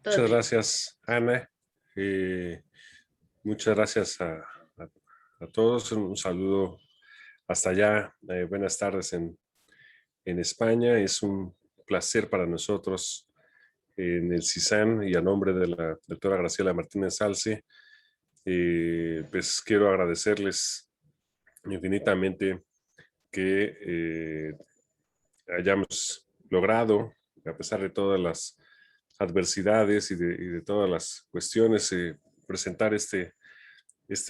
Todo Muchas bien. gracias, Ana. Eh, Muchas gracias a todos. Un saludo hasta allá. Buenas tardes en España. Es un placer para nosotros en el CISAN y a nombre de la doctora Graciela Martínez Salce, pues quiero agradecerles infinitamente que hayamos logrado, a pesar de todas las adversidades y de todas las cuestiones, presentar este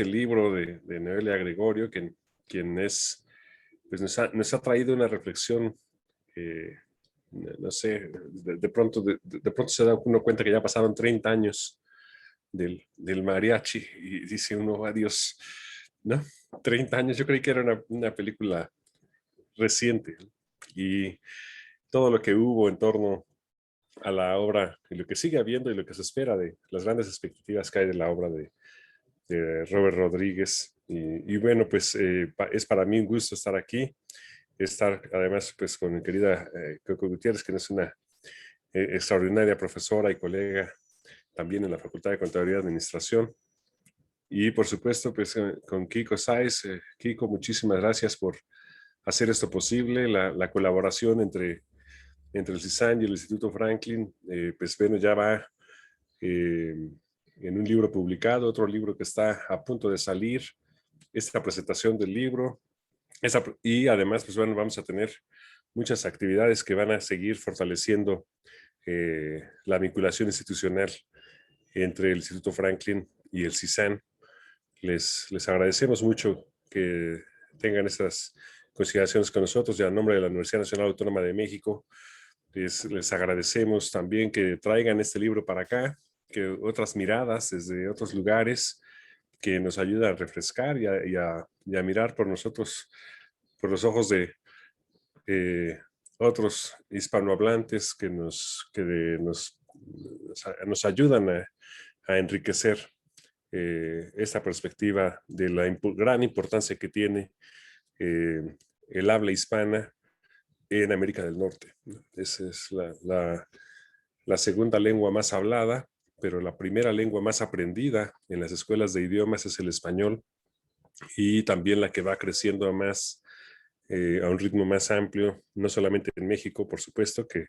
libro de Noelia Gregorio, quien es, pues nos ha traído una reflexión, eh, no sé, de pronto se da uno cuenta que ya pasaron 30 años del mariachi y dice uno, adiós, ¿no? 30 años, yo creí que era una película reciente, ¿no? Y todo lo que hubo en torno a la obra y lo que sigue habiendo y lo que se espera de las grandes expectativas que hay de la obra de Robert Rodríguez. Y bueno, pues es para mí un gusto estar aquí, estar además pues con mi querida Coco Gutiérrez, que es una extraordinaria profesora y colega también en la Facultad de Contaduría y Administración. Y por supuesto, pues con Kiko Sáez. Kiko, muchísimas gracias por hacer esto posible, la colaboración entre el CISAN y el Instituto Franklin, pues bueno, ya va eh, en un libro publicado, otro libro que está a punto de salir, esta presentación del libro, y además, pues bueno, vamos a tener muchas actividades que van a seguir fortaleciendo la vinculación institucional entre el Instituto Franklin y el CISAN. Les agradecemos mucho que tengan estas consideraciones con nosotros y a nombre de la Universidad Nacional Autónoma de México. Les agradecemos también que traigan este libro para acá, que otras miradas desde otros lugares que nos ayudan a refrescar y a mirar por nosotros, por los ojos de otros hispanohablantes que nos ayudan a enriquecer esta perspectiva de la gran importancia que tiene el habla hispana en América del Norte. Esa es la segunda lengua más hablada, pero la primera lengua más aprendida en las escuelas de idiomas es el español, y también la que va creciendo a un ritmo más amplio, no solamente en México, por supuesto, que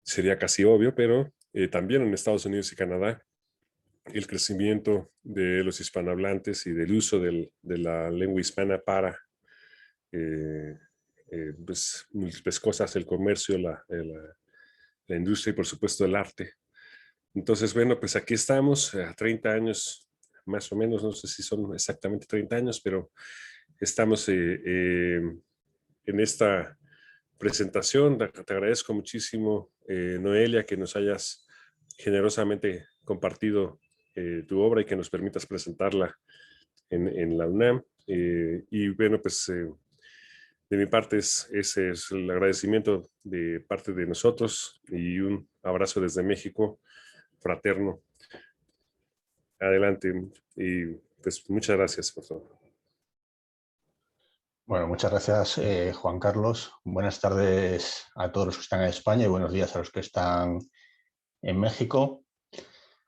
sería casi obvio, pero también en Estados Unidos y Canadá. El crecimiento de los hispanohablantes y del uso de la lengua hispana para pues, múltiples cosas, el comercio, la industria y por supuesto el arte. Entonces, bueno, pues aquí estamos a 30 años, más o menos, no sé si son exactamente 30 años, pero estamos en esta presentación. Te agradezco muchísimo, Noelia, que nos hayas generosamente compartido tu obra y que nos permitas presentarla en la UNAM. Y bueno, pues de mi parte ese es el agradecimiento de parte de nosotros y un abrazo desde México, fraterno. Adelante y pues muchas gracias por todo. Bueno, muchas gracias, Juan Carlos. Buenas tardes a todos los que están en España y buenos días a los que están en México.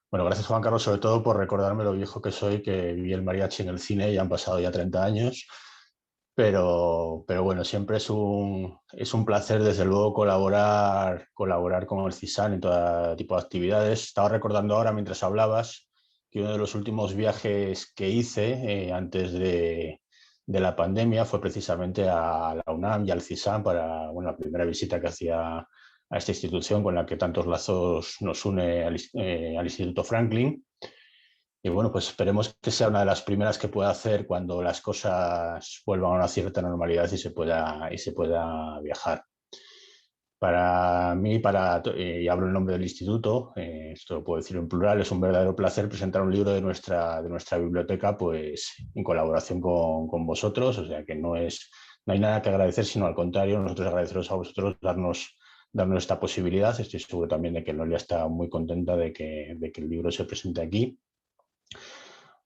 Bueno, gracias, Juan Carlos, sobre todo por recordarme lo viejo que soy, que vi el mariachi en el cine y han pasado ya 30 años. Pero bueno, siempre es un placer, desde luego, colaborar con el CISAN en todo tipo de actividades. Estaba recordando ahora, mientras hablabas, que uno de los últimos viajes que hice antes de la pandemia fue precisamente a la UNAM y al CISAN para la primera visita que hacía a esta institución con la que tantos lazos nos une al Instituto Franklin. Y bueno, pues esperemos que sea una de las primeras que pueda hacer cuando las cosas vuelvan a una cierta normalidad y se pueda viajar. Para mí, y hablo en nombre del instituto, esto lo puedo decir en plural, es un verdadero placer presentar un libro de nuestra biblioteca, pues en colaboración con vosotros. O sea que no hay nada que agradecer, sino al contrario, nosotros agradeceros a vosotros darnos esta posibilidad. Estoy seguro también de que Noelia está muy contenta de que el libro se presente aquí.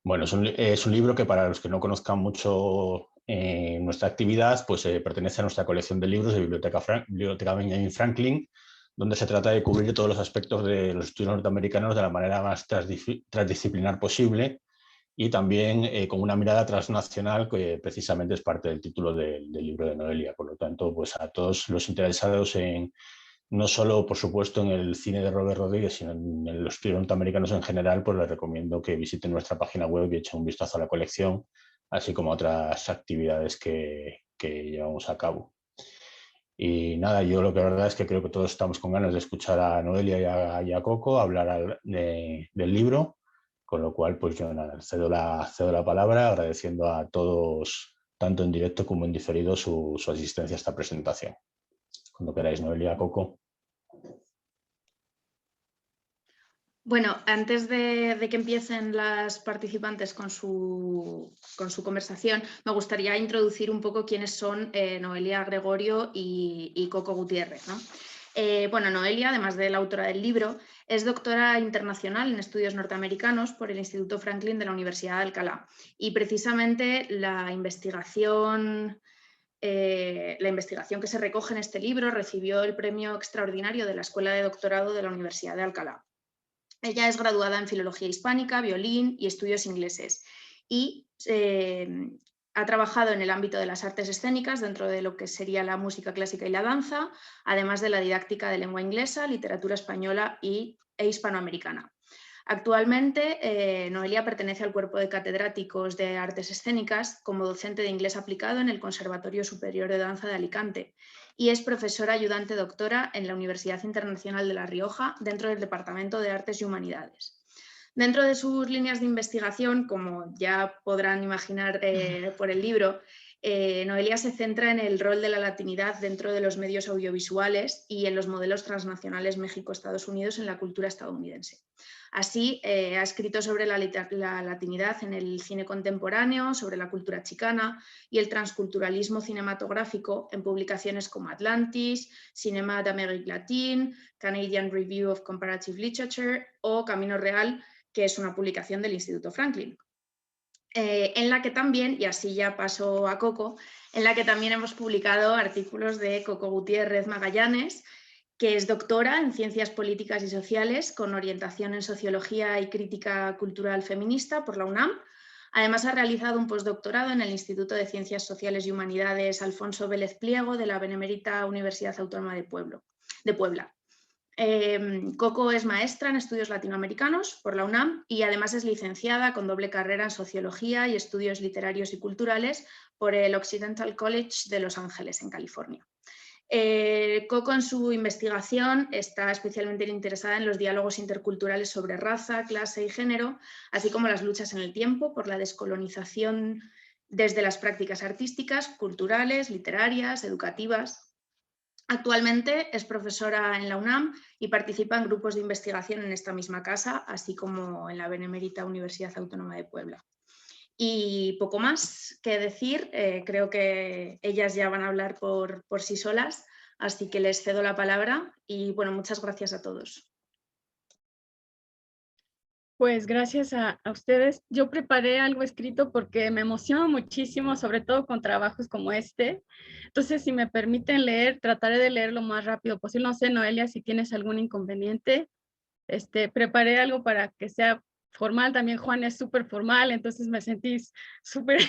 Bueno, es un libro que, para los que no conozcan mucho nuestra actividad, pues pertenece a nuestra colección de libros de Biblioteca Benjamin Franklin, donde se trata de cubrir todos los aspectos de los estudios norteamericanos de la manera más transdisciplinar posible y también con una mirada transnacional que precisamente es parte del título del libro de Noelia. Por lo tanto, pues a todos los interesados en no solo, por supuesto, en el cine de Robert Rodríguez, sino en los estudios norteamericanos en general, pues les recomiendo que visiten nuestra página web y echen un vistazo a la colección, así como a otras actividades que llevamos a cabo. Y nada, yo lo que la verdad es que creo que todos estamos con ganas de escuchar a Noelia y a Coco hablar del libro, con lo cual pues yo nada, cedo la palabra agradeciendo a todos, tanto en directo como en diferido, su asistencia a esta presentación. Cuando queráis, Noelia, Coco. Bueno, antes de que empiecen las participantes con su conversación, me gustaría introducir un poco quiénes son Noelia Gregorio y Coco Gutiérrez, ¿no? Bueno, Noelia, además de la autora del libro, es doctora internacional en estudios norteamericanos por el Instituto Franklin de la Universidad de Alcalá. Y precisamente la investigación que se recoge en este libro recibió el premio extraordinario de la Escuela de Doctorado de la Universidad de Alcalá. Ella es graduada en Filología Hispánica, Violín y Estudios Ingleses y ha trabajado en el ámbito de las artes escénicas dentro de lo que sería la música clásica y la danza, además de la didáctica de lengua inglesa, literatura española e hispanoamericana. Actualmente, Noelia pertenece al cuerpo de catedráticos de artes escénicas como docente de inglés aplicado en el Conservatorio Superior de Danza de Alicante y es profesora ayudante doctora en la Universidad Internacional de La Rioja dentro del Departamento de Artes y Humanidades. Dentro de sus líneas de investigación, como ya podrán imaginar por el libro, Noelia se centra en el rol de la latinidad dentro de los medios audiovisuales y en los modelos transnacionales México-Estados Unidos en la cultura estadounidense. Así, ha escrito sobre la latinidad en el cine contemporáneo, sobre la cultura chicana y el transculturalismo cinematográfico en publicaciones como Atlantis, Cinema d'Amérique Latine, Canadian Review of Comparative Literature o Camino Real, que es una publicación del Instituto Franklin. En la que también, y así ya paso a Coco, en la que también hemos publicado artículos de Coco Gutiérrez Magallanes, que es doctora en Ciencias Políticas y Sociales con orientación en Sociología y Crítica Cultural Feminista por la UNAM. Además ha realizado un postdoctorado en el Instituto de Ciencias Sociales y Humanidades Alfonso Vélez Pliego de la Benemérita Universidad Autónoma de Puebla. Coco es maestra en estudios latinoamericanos por la UNAM y además es licenciada con doble carrera en Sociología y Estudios Literarios y Culturales por el Occidental College de Los Ángeles, en California. Coco en su investigación está especialmente interesada en los diálogos interculturales sobre raza, clase y género, así como las luchas en el tiempo por la descolonización desde las prácticas artísticas, culturales, literarias, educativas. Actualmente es profesora en la UNAM y participa en grupos de investigación en esta misma casa, así como en la Benemérita Universidad Autónoma de Puebla. Y poco más que decir, creo que ellas ya van a hablar por sí solas, así que les cedo la palabra y bueno, muchas gracias a todos. Pues gracias a ustedes. Yo preparé algo escrito porque me emociona muchísimo, sobre todo con trabajos como este. Entonces, si me permiten leer, trataré de leer lo más rápido posible. No sé, Noelia, si tienes algún inconveniente. Preparé algo para que sea formal. También Juan es súper formal, entonces me sentí súper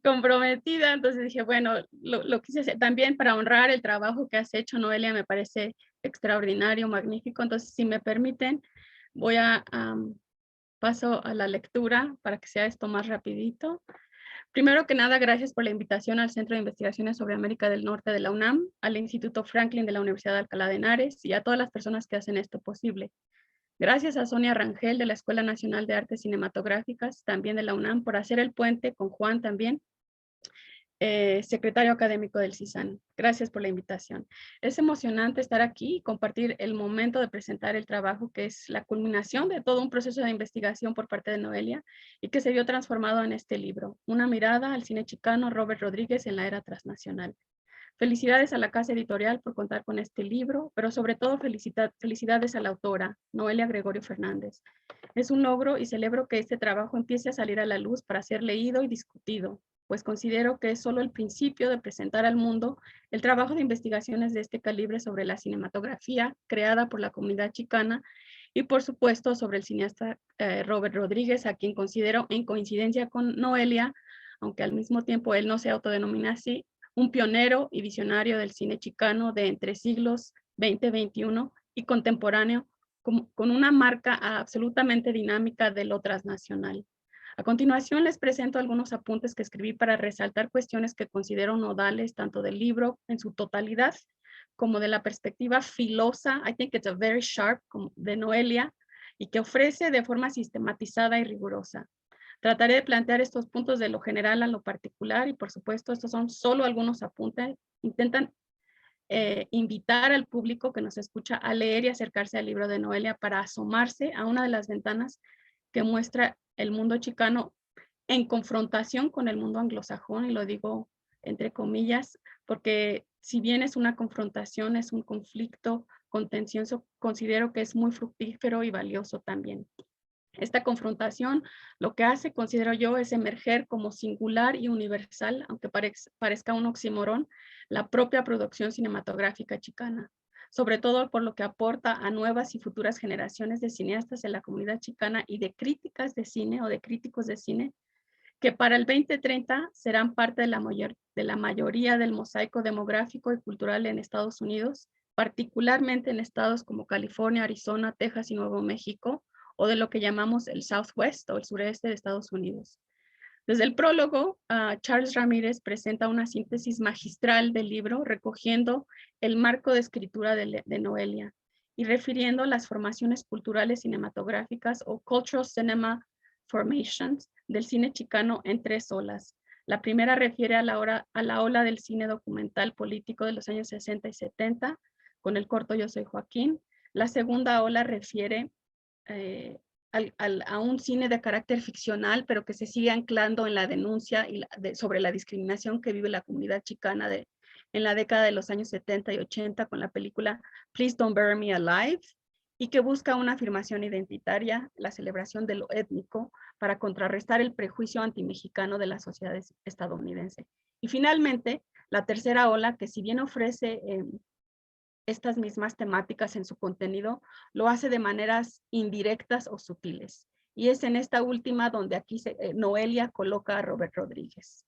comprometida. Entonces dije, bueno, lo quise hacer también para honrar el trabajo que has hecho, Noelia, me parece extraordinario, magnífico. Entonces, si me permiten, voy a... paso a la lectura para que sea esto más rapidito. Primero que nada, gracias por la invitación al Centro de Investigaciones sobre América del Norte de la UNAM, al Instituto Franklin de la Universidad de Alcalá de Henares y a todas las personas que hacen esto posible. Gracias a Sonia Rangel de la Escuela Nacional de Artes Cinematográficas, también de la UNAM, por hacer el puente con Juan también, secretario académico del CISAN. Gracias por la invitación. Es emocionante estar aquí y compartir el momento de presentar el trabajo que es la culminación de todo un proceso de investigación por parte de Noelia y que se vio transformado en este libro, Una mirada al cine chicano Robert Rodríguez en la era transnacional. Felicidades a la casa editorial por contar con este libro, pero sobre todo felicidades a la autora, Noelia Gregorio Fernández. Es un logro y celebro que este trabajo empiece a salir a la luz para ser leído y discutido. pues considero que es solo el principio de presentar al mundo el trabajo de investigaciones de este calibre sobre la cinematografía creada por la comunidad chicana y por supuesto sobre el cineasta Robert Rodríguez, a quien considero en coincidencia con Noelia, aunque al mismo tiempo él no se autodenomina así, un pionero y visionario del cine chicano de entre siglos XX, XXI y contemporáneo, con una marca absolutamente dinámica de lo transnacional. A continuación les presento algunos apuntes que escribí para resaltar cuestiones que considero nodales tanto del libro en su totalidad como de la perspectiva filosa, I think it's a very sharp, de Noelia, y que ofrece de forma sistematizada y rigurosa. Trataré de plantear estos puntos de lo general a lo particular y por supuesto estos son solo algunos apuntes. Intentan invitar al público que nos escucha a leer y acercarse al libro de Noelia para asomarse a una de las ventanas que muestra el mundo chicano en confrontación con el mundo anglosajón, y lo digo entre comillas, porque si bien es una confrontación, es un conflicto contencioso, considero que es muy fructífero y valioso también. Esta confrontación lo que hace, considero yo, es emerger como singular y universal, aunque parezca un oxímoron, la propia producción cinematográfica chicana, sobre todo por lo que aporta a nuevas y futuras generaciones de cineastas en la comunidad chicana y de críticas de cine o de críticos de cine, que para el 2030 serán parte de la mayoría del mosaico demográfico y cultural en Estados Unidos, particularmente en estados como California, Arizona, Texas y Nuevo México, o de lo que llamamos el Southwest o el sureste de Estados Unidos. Desde el prólogo, Charles Ramírez presenta una síntesis magistral del libro, recogiendo el marco de escritura de Noelia y refiriendo las formaciones culturales cinematográficas o cultural cinema formations del cine chicano en 3 olas. La primera refiere a la ola del cine documental político de los años 60 y 70, con el corto Yo soy Joaquín. La segunda ola refiere a un cine de carácter ficcional, pero que se sigue anclando en la denuncia sobre la discriminación que vive la comunidad chicana en la década de los años 70 y 80 con la película Please Don't Bury Me Alive, y que busca una afirmación identitaria, la celebración de lo étnico, para contrarrestar el prejuicio antimexicano de la sociedad estadounidense. Y finalmente, la tercera ola, que si bien ofrece estas mismas temáticas en su contenido, lo hace de maneras indirectas o sutiles. Y es en esta última donde aquí Noelia coloca a Robert Rodríguez.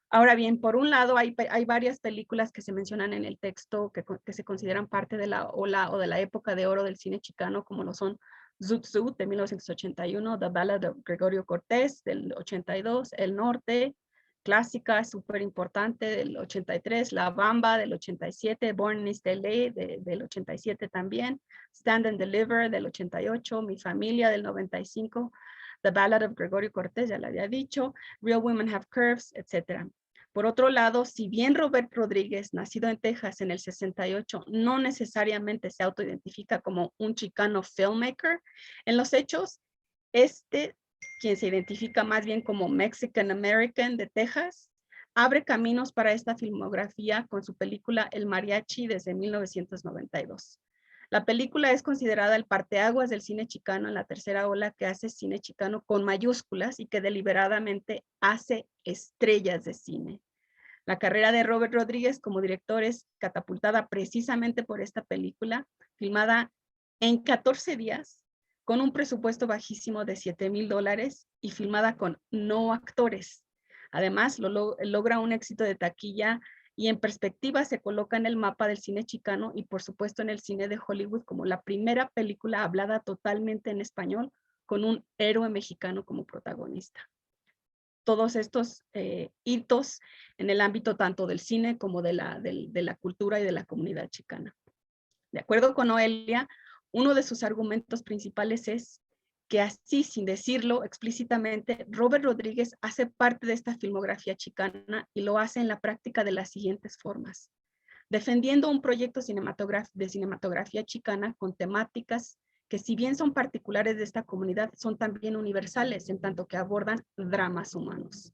Ahora bien, por un lado hay varias películas que se mencionan en el texto que se consideran parte de la ola o de la época de oro del cine chicano, como lo son Zoot Suit de 1981, The Ballad of Gregorio Cortés del 82, El Norte, clásica, súper importante, del 83, La Bamba del 87, Born in East LA del 87 también, Stand and Deliver del 88, Mi Familia del 95, The Ballad of Gregorio Cortés, ya lo había dicho, Real Women Have Curves, etc. Por otro lado, si bien Robert Rodríguez, nacido en Texas en el 68, no necesariamente se autoidentifica como un chicano filmmaker, en los hechos, quien se identifica más bien como Mexican American de Texas, abre caminos para esta filmografía con su película El Mariachi desde 1992. La película es considerada el parteaguas del cine chicano en la tercera ola, que hace cine chicano con mayúsculas y que deliberadamente hace estrellas de cine. La carrera de Robert Rodríguez como director es catapultada precisamente por esta película, filmada en 14 días, con un presupuesto bajísimo de $7,000 y filmada con no actores. Además, logra un éxito de taquilla y en perspectiva se coloca en el mapa del cine chicano y por supuesto en el cine de Hollywood como la primera película hablada totalmente en español con un héroe mexicano como protagonista. Todos estos hitos en el ámbito tanto del cine como de la cultura y de la comunidad chicana. De acuerdo con Noelia, uno de sus argumentos principales es que así, sin decirlo explícitamente, Robert Rodríguez hace parte de esta filmografía chicana y lo hace en la práctica de las siguientes formas. Defendiendo un proyecto de cinematografía chicana con temáticas que si bien son particulares de esta comunidad, son también universales en tanto que abordan dramas humanos.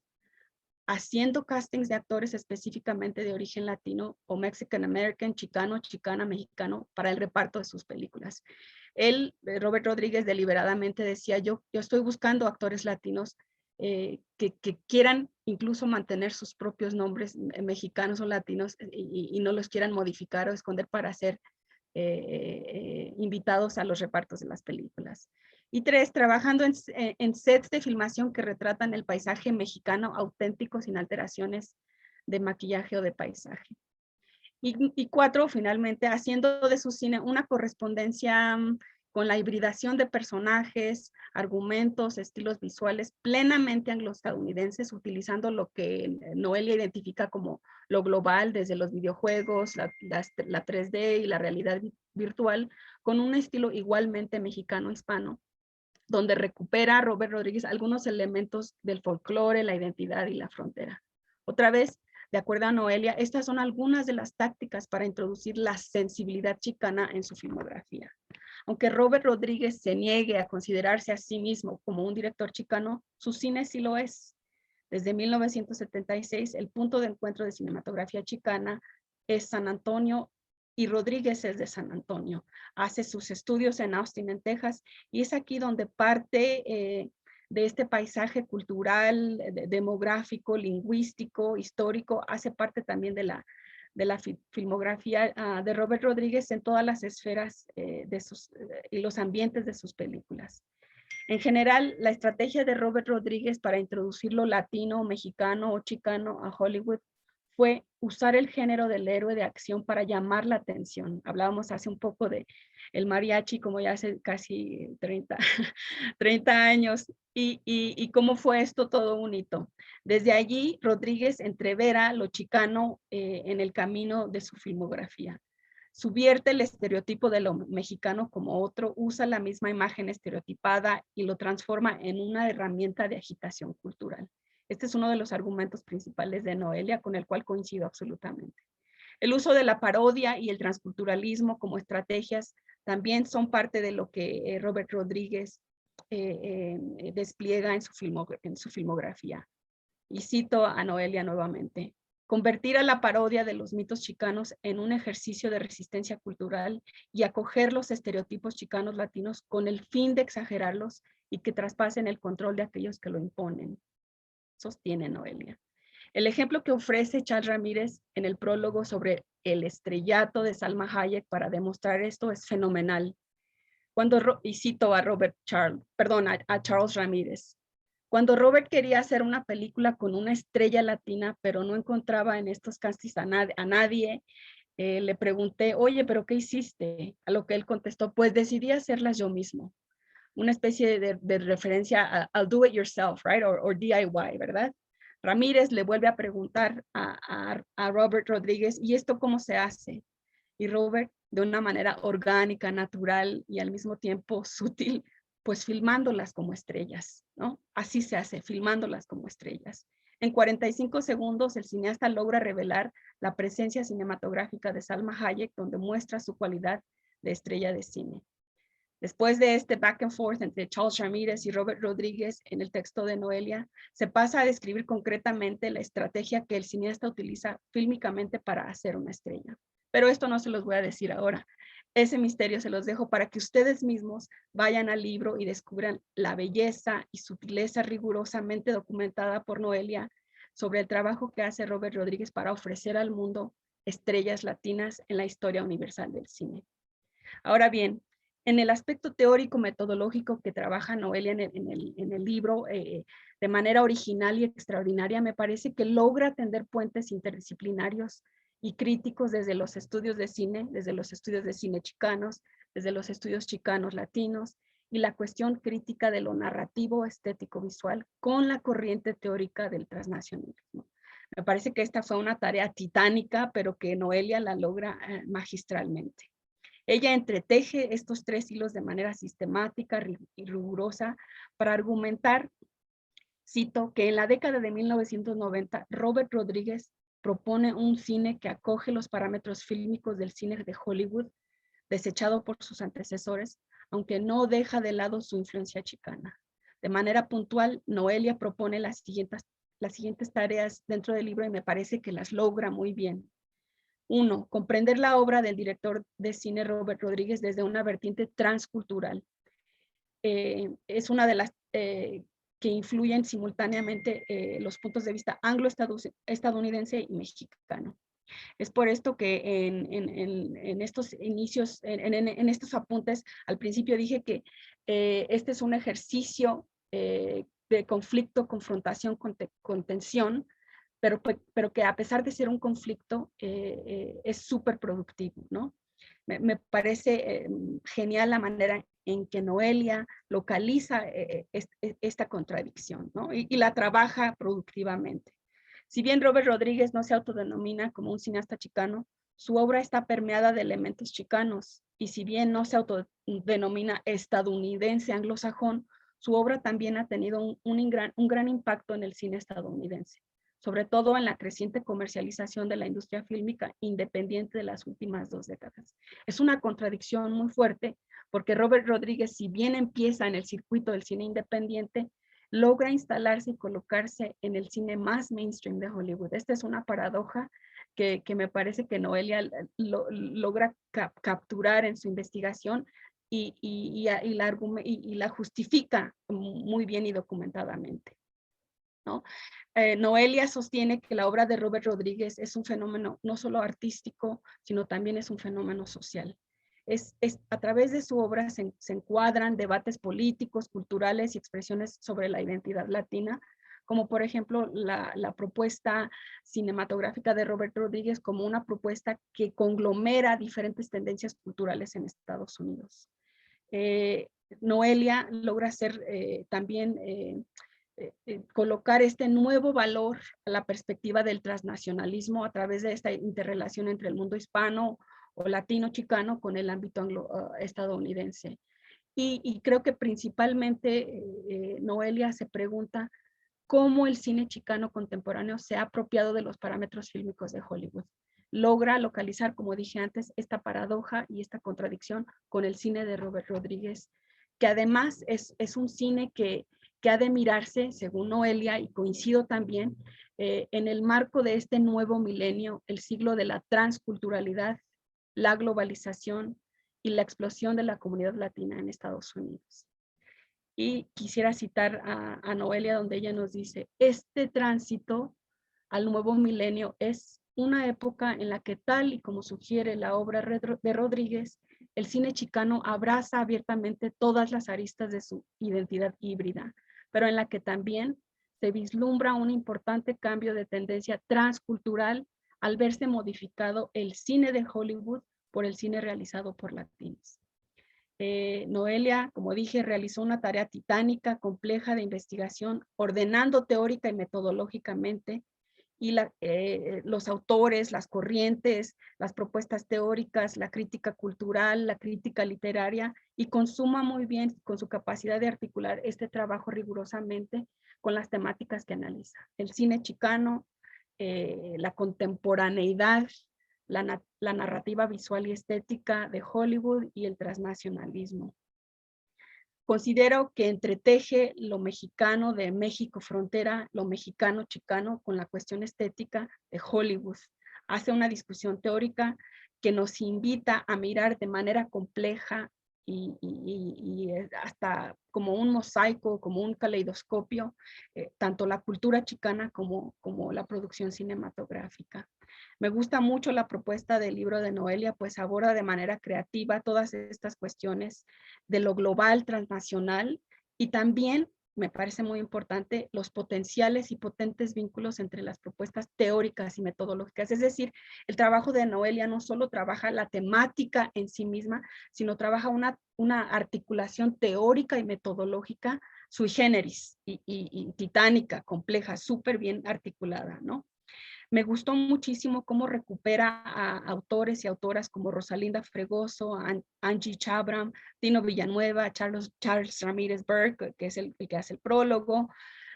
Haciendo castings de actores específicamente de origen latino o Mexican American, chicano, chicana, mexicano para el reparto de sus películas. Él, Robert Rodríguez, deliberadamente decía, yo estoy buscando actores latinos que quieran incluso mantener sus propios nombres mexicanos o latinos y no los quieran modificar o esconder para ser invitados a los repartos de las películas. Y 3, trabajando en sets de filmación que retratan el paisaje mexicano auténtico sin alteraciones de maquillaje o de paisaje. Y 4, finalmente, haciendo de su cine una correspondencia con la hibridación de personajes, argumentos, estilos visuales plenamente anglo-estadounidenses, utilizando lo que Noelia identifica como lo global, desde los videojuegos, la 3D y la realidad virtual, con un estilo igualmente mexicano-hispano, donde recupera Robert Rodríguez algunos elementos del folclore, la identidad y la frontera. Otra vez, de acuerdo a Noelia, estas son algunas de las tácticas para introducir la sensibilidad chicana en su filmografía. Aunque Robert Rodríguez se niegue a considerarse a sí mismo como un director chicano, su cine sí lo es. Desde 1976, el punto de encuentro de cinematografía chicana es San Antonio, y Rodríguez es de San Antonio. Hace sus estudios en Austin, en Texas, y es aquí donde parte de este paisaje cultural, demográfico, lingüístico, histórico, hace parte también de la filmografía de Robert Rodríguez en todas las esferas y los ambientes de sus películas. En general, la estrategia de Robert Rodríguez para introducir lo latino, mexicano o chicano a Hollywood fue usar el género del héroe de acción para llamar la atención. Hablábamos hace un poco de el mariachi, como ya hace casi 30 años, y cómo fue esto todo un hito. Desde allí, Rodríguez entrevera lo chicano en el camino de su filmografía. Subvierte el estereotipo de lo mexicano como otro, usa la misma imagen estereotipada y lo transforma en una herramienta de agitación cultural. Este es uno de los argumentos principales de Noelia, con el cual coincido absolutamente. El uso de la parodia y el transculturalismo como estrategias también son parte de lo que Robert Rodríguez despliega en su filmografía. Y cito a Noelia nuevamente: convertir a la parodia de los mitos chicanos en un ejercicio de resistencia cultural y acoger los estereotipos chicanos latinos con el fin de exagerarlos y que traspasen el control de aquellos que lo imponen, sostiene Noelia. El ejemplo que ofrece Charles Ramírez en el prólogo sobre el estrellato de Salma Hayek para demostrar esto es fenomenal. Y cito a Charles Ramírez. Cuando Robert quería hacer una película con una estrella latina, pero no encontraba en estos castings a nadie, le pregunté, oye, ¿pero qué hiciste? A lo que él contestó, pues decidí hacerlas yo mismo. Una especie de referencia al do it yourself, right? Or DIY, ¿verdad? Ramírez le vuelve a preguntar a Robert Rodríguez, ¿y esto cómo se hace? Y Robert, de una manera orgánica, natural y al mismo tiempo sutil, pues filmándolas como estrellas, ¿no? Así se hace, filmándolas como estrellas. En 45 segundos, el cineasta logra revelar la presencia cinematográfica de Salma Hayek, donde muestra su cualidad de estrella de cine. Después de este back and forth entre Charles Ramírez y Robert Rodríguez en el texto de Noelia, se pasa a describir concretamente la estrategia que el cineasta utiliza fílmicamente para hacer una estrella. Pero esto no se los voy a decir ahora. Ese misterio se los dejo para que ustedes mismos vayan al libro y descubran la belleza y sutileza rigurosamente documentada por Noelia sobre el trabajo que hace Robert Rodríguez para ofrecer al mundo estrellas latinas en la historia universal del cine. Ahora bien, en el aspecto teórico metodológico que trabaja Noelia en el libro, de manera original y extraordinaria, me parece que logra tender puentes interdisciplinarios y críticos desde los estudios de cine chicanos, desde los estudios chicanos latinos, y la cuestión crítica de lo narrativo estético visual con la corriente teórica del transnacionalismo. Me parece que esta fue una tarea titánica, pero que Noelia la logra magistralmente. Ella entreteje estos tres hilos de manera sistemática y rigurosa para argumentar, cito, que en la década de 1990 Robert Rodríguez propone un cine que acoge los parámetros fílmicos del cine de Hollywood, desechado por sus antecesores, aunque no deja de lado su influencia chicana. De manera puntual, Noelia propone las siguientes tareas dentro del libro y me parece que las logra muy bien. 1. Comprender la obra del director de cine Robert Rodríguez desde una vertiente transcultural. Es una de las que influyen simultáneamente los puntos de vista anglo-estadounidense y mexicano. Es por esto que en estos inicios, en estos apuntes, al principio dije que este es un ejercicio de conflicto, confrontación, contención, pero que a pesar de ser un conflicto, es súper productivo, ¿no? Me parece genial la manera en que Noelia localiza esta contradicción, ¿no? Y la trabaja productivamente. Si bien Robert Rodríguez no se autodenomina como un cineasta chicano, su obra está permeada de elementos chicanos, y si bien no se autodenomina estadounidense anglosajón, su obra también ha tenido un gran impacto en el cine estadounidense, sobre todo en la creciente comercialización de la industria fílmica independiente de las últimas 2 décadas. Es una contradicción muy fuerte, porque Robert Rodríguez, si bien empieza en el circuito del cine independiente, logra instalarse y colocarse en el cine más mainstream de Hollywood. Esta es una paradoja que me parece que Noelia logra capturar en su investigación y la justifica muy bien y documentadamente, ¿no? Noelia sostiene que la obra de Robert Rodríguez es un fenómeno no solo artístico, sino también es un fenómeno social. A través de su obra se encuadran debates políticos, culturales y expresiones sobre la identidad latina, como por ejemplo la propuesta cinematográfica de Robert Rodríguez como una propuesta que conglomera diferentes tendencias culturales en Estados Unidos. Noelia logra hacer también colocar este nuevo valor a la perspectiva del transnacionalismo a través de esta interrelación entre el mundo hispano o latino chicano con el ámbito estadounidense. Y creo que principalmente Noelia se pregunta cómo el cine chicano contemporáneo se ha apropiado de los parámetros fílmicos de Hollywood. Logra localizar, como dije antes, esta paradoja y esta contradicción con el cine de Robert Rodríguez, que además es un cine que ha de mirarse, según Noelia, y coincido también, en el marco de este nuevo milenio, el siglo de la transculturalidad, la globalización y la explosión de la comunidad latina en Estados Unidos. Y quisiera citar a Noelia, donde ella nos dice, este tránsito al nuevo milenio es una época en la que, tal y como sugiere la obra de Rodríguez, el cine chicano abraza abiertamente todas las aristas de su identidad híbrida, pero en la que también se vislumbra un importante cambio de tendencia transcultural al verse modificado el cine de Hollywood por el cine realizado por latinos. Noelia, como dije, realizó una tarea titánica, compleja de investigación, ordenando teórica y metodológicamente, y los autores, las corrientes, las propuestas teóricas, la crítica cultural, la crítica literaria, y consuma muy bien con su capacidad de articular este trabajo rigurosamente con las temáticas que analiza. El cine chicano, la contemporaneidad, la narrativa visual y estética de Hollywood y el transnacionalismo. Considero que entreteje lo mexicano de México frontera, lo mexicano chicano con la cuestión estética de Hollywood. Hace una discusión teórica que nos invita a mirar de manera compleja y hasta como un mosaico, como un caleidoscopio, tanto la cultura chicana como la producción cinematográfica. Me gusta mucho la propuesta del libro de Noelia, pues aborda de manera creativa todas estas cuestiones de lo global, transnacional, y también me parece muy importante los potenciales y potentes vínculos entre las propuestas teóricas y metodológicas. Es decir, el trabajo de Noelia no solo trabaja la temática en sí misma, sino trabaja una articulación teórica y metodológica sui generis y titánica, compleja, súper bien articulada, ¿no? Me gustó muchísimo cómo recupera a autores y autoras como Rosalinda Fregoso, Angie Chabram, Tino Villanueva, Charles Ramírez Burke, que es el que hace el prólogo,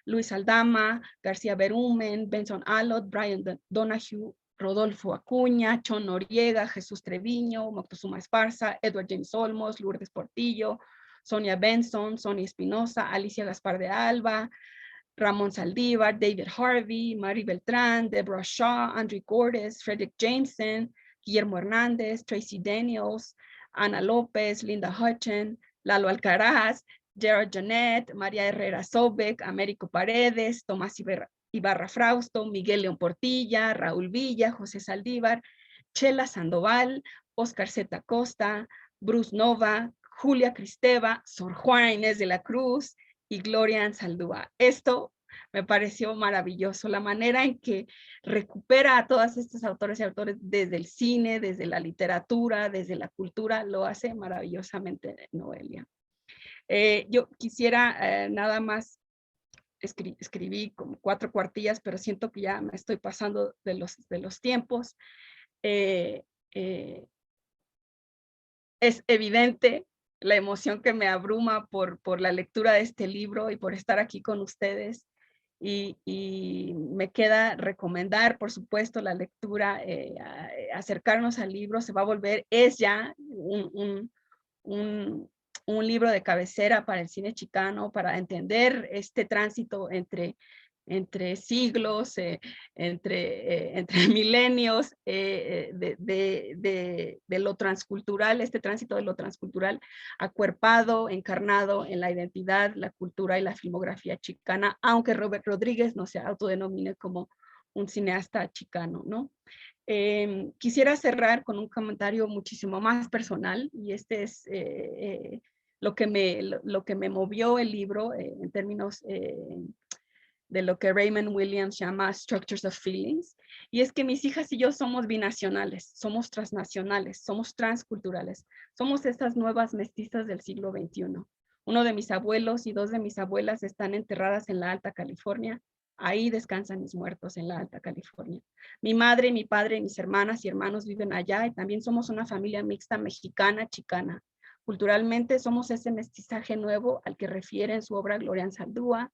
Luis Aldama, García Berumen, Benson Allott, Brian Donahue, Rodolfo Acuña, Chon Noriega, Jesús Treviño, Moctezuma Esparza, Edward James Olmos, Lourdes Portillo, Sonia Benson, Sonia Espinosa, Alicia Gaspar de Alba, Ramón Saldívar, David Harvey, Mari Beltrán, Deborah Shaw, Andrew Cordes, Frederick Jameson, Guillermo Hernández, Tracy Daniels, Ana López, Linda Hutchen, Lalo Alcaraz, Gerard Jonet, María Herrera Sobek, Américo Paredes, Tomás Ibarra Frausto, Miguel León Portilla, Raúl Villa, José Saldívar, Chela Sandoval, Oscar Z. Costa, Bruce Nova, Julia Cristeva, Sor Juana Inés de la Cruz y Gloria Anzaldúa. Esto me pareció maravilloso, la manera en que recupera a todos estos autores y autores desde el cine, desde la literatura, desde la cultura, lo hace maravillosamente Noelia. Yo quisiera nada más, escribí como 4 cuartillas, pero siento que ya me estoy pasando de los tiempos. Es evidente la emoción que me abruma por la lectura de este libro y por estar aquí con ustedes. Y me queda recomendar, por supuesto, la lectura, acercarnos al libro, se va a volver, es ya un libro de cabecera para el cine chicano, para entender este tránsito entre siglos, entre milenios, de lo transcultural, este tránsito de lo transcultural acuerpado, encarnado en la identidad, la cultura y la filmografía chicana, aunque Robert Rodríguez no se autodenomine como un cineasta chicano, ¿no? Quisiera cerrar con un comentario muchísimo más personal, y este es lo que me movió el libro en términos de lo que Raymond Williams llama Structures of Feelings, y es que mis hijas y yo somos binacionales, somos transnacionales, somos transculturales, somos estas nuevas mestizas del siglo XXI. Uno de mis abuelos y 2 de mis abuelas están enterradas en la Alta California. Ahí descansan mis muertos, en la Alta California. Mi madre, mi padre, mis hermanas y hermanos viven allá, y también somos una familia mixta mexicana, chicana. Culturalmente somos ese mestizaje nuevo al que refiere en su obra Gloria Anzaldúa,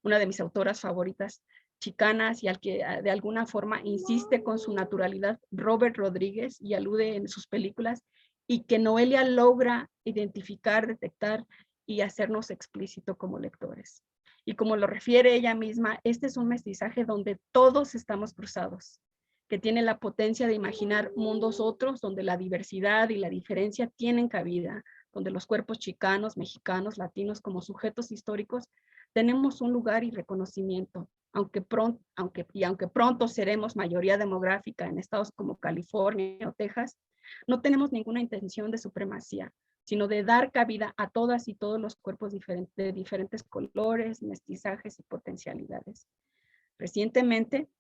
una de mis autoras favoritas chicanas, y al que de alguna forma insiste con su naturalidad Robert Rodríguez y alude en sus películas, y que Noelia logra identificar, detectar y hacernos explícito como lectores. Y como lo refiere ella misma, este es un mestizaje donde todos estamos cruzados, que tiene la potencia de imaginar mundos otros, donde la diversidad y la diferencia tienen cabida, donde los cuerpos chicanos, mexicanos, latinos como sujetos históricos tenemos un lugar y reconocimiento, aunque pronto seremos mayoría demográfica en estados como California o Texas, no tenemos ninguna intención de supremacía, sino de dar cabida a todas y todos los cuerpos de diferentes colores, mestizajes y potencialidades. Recientemente,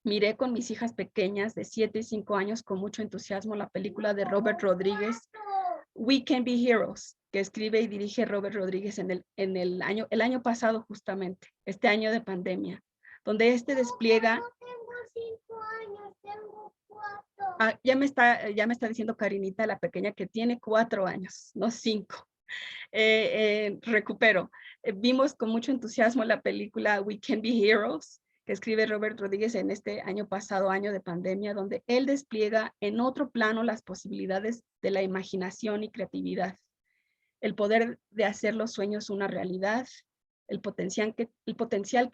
miré con mis hijas pequeñas de 7 y 5 años con mucho entusiasmo la película de Robert Rodríguez, We Can Be Heroes, que escribe y dirige Robert Rodríguez el año pasado, justamente, este año de pandemia, donde despliega... No tengo 5 años, tengo 4. Ya me está diciendo Karinita, la pequeña, que tiene 4 años, no 5. Recupero. Vimos con mucho entusiasmo la película We Can Be Heroes, que escribe Robert Rodríguez en este año pasado, año de pandemia, donde él despliega en otro plano las posibilidades de la imaginación y creatividad, el poder de hacer los sueños una realidad, el potencial que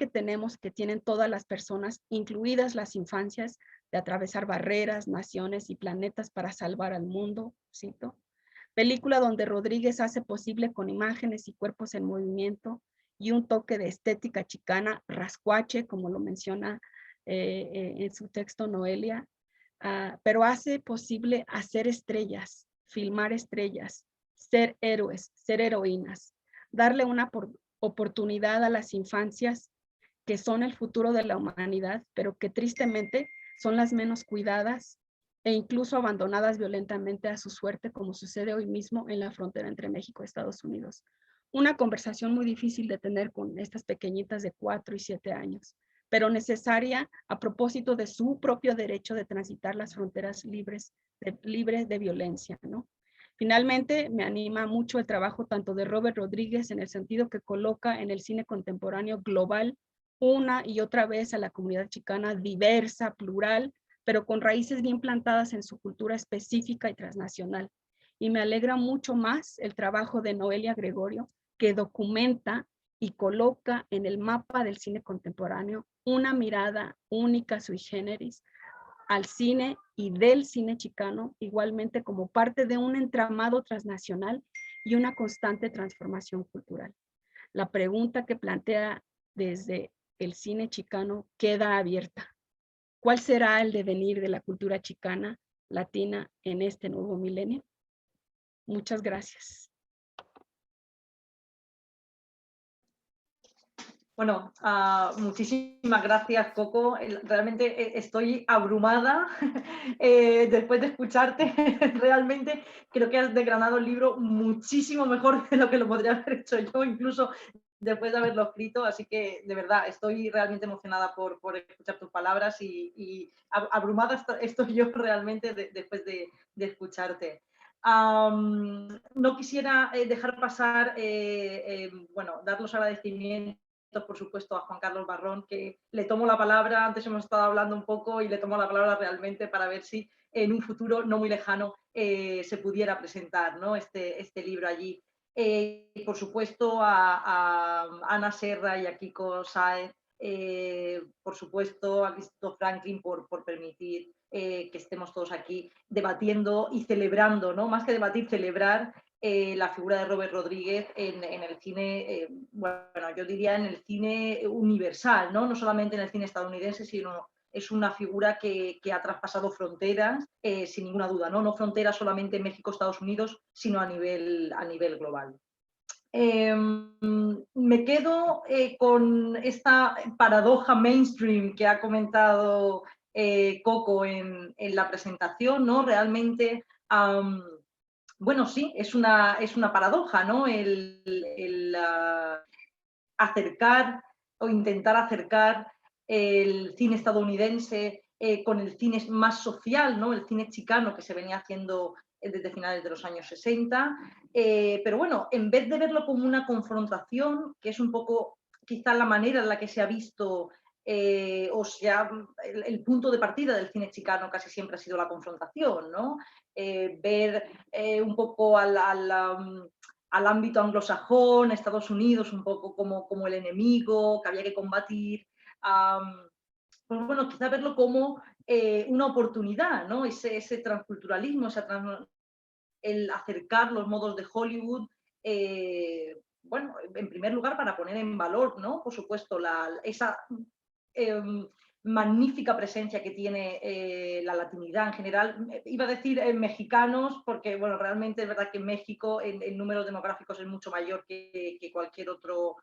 tenemos, que tienen todas las personas, incluidas las infancias, de atravesar barreras, naciones y planetas para salvar al mundo, cito. Película donde Rodríguez hace posible con imágenes y cuerpos en movimiento y un toque de estética chicana, rascuache, como lo menciona en su texto Noelia, pero hace posible hacer estrellas, filmar estrellas, ser héroes, ser heroínas, darle una oportunidad a las infancias que son el futuro de la humanidad, pero que tristemente son las menos cuidadas e incluso abandonadas violentamente a su suerte, como sucede hoy mismo en la frontera entre México y Estados Unidos. Una conversación muy difícil de tener con estas pequeñitas de 4 y 7 años, pero necesaria a propósito de su propio derecho de transitar las fronteras libres de violencia, ¿no? Finalmente, me anima mucho el trabajo tanto de Robert Rodríguez, en el sentido que coloca en el cine contemporáneo global una y otra vez a la comunidad chicana diversa, plural, pero con raíces bien plantadas en su cultura específica y transnacional. Y me alegra mucho más el trabajo de Noelia Gregorio, que documenta y coloca en el mapa del cine contemporáneo una mirada única sui generis al cine y del cine chicano, igualmente como parte de un entramado transnacional y una constante transformación cultural. La pregunta que plantea desde el cine chicano queda abierta. ¿Cuál será el devenir de la cultura chicana latina en este nuevo milenio? Muchas gracias. Bueno, muchísimas gracias, Coco. Realmente estoy abrumada después de escucharte. Realmente creo que has desgranado el libro muchísimo mejor de lo que lo podría haber hecho yo, incluso después de haberlo escrito. Así que, de verdad, estoy realmente emocionada por escuchar tus palabras y abrumada estoy yo realmente después de escucharte. No quisiera dejar pasar, bueno, dar los agradecimientos, por supuesto, a Juan Carlos Barrón, que le tomo la palabra. Antes hemos estado hablando un poco y le tomo la palabra realmente para ver si en un futuro no muy lejano se pudiera presentar, ¿no?, este libro allí. Por supuesto, a Ana Serra y a Kiko Sáez, por supuesto, a Cristo Franklin por permitir que estemos todos aquí debatiendo y celebrando, ¿no?, más que debatir, celebrar la figura de Robert Rodríguez en el cine, bueno, yo diría en el cine universal, ¿no? No solamente en el cine estadounidense, sino es una figura que ha traspasado fronteras, sin ninguna duda, ¿no? No fronteras solamente en México, Estados Unidos, sino a nivel global. Me quedo con esta paradoja mainstream que ha comentado Coco en la presentación, ¿no? Realmente, bueno, sí, es una paradoja, ¿no? El acercar o intentar acercar el cine estadounidense con el cine más social, ¿no?, el cine chicano que se venía haciendo desde finales de los años 60, pero bueno, en vez de verlo como una confrontación, que es un poco quizá la manera en la que se ha visto, o sea, el punto de partida del cine chicano casi siempre ha sido la confrontación, ¿no? Ver un poco al ámbito anglosajón, Estados Unidos un poco como el enemigo que había que combatir. Pues bueno, quizá verlo como una oportunidad, ¿no? Ese transculturalismo, el acercar los modos de Hollywood, bueno, en primer lugar para poner en valor, ¿no?, por supuesto, esa magnífica presencia que tiene la latinidad en general. Iba a decir mexicanos, porque bueno, realmente es verdad que en México en números demográficos es mucho mayor que cualquier otro,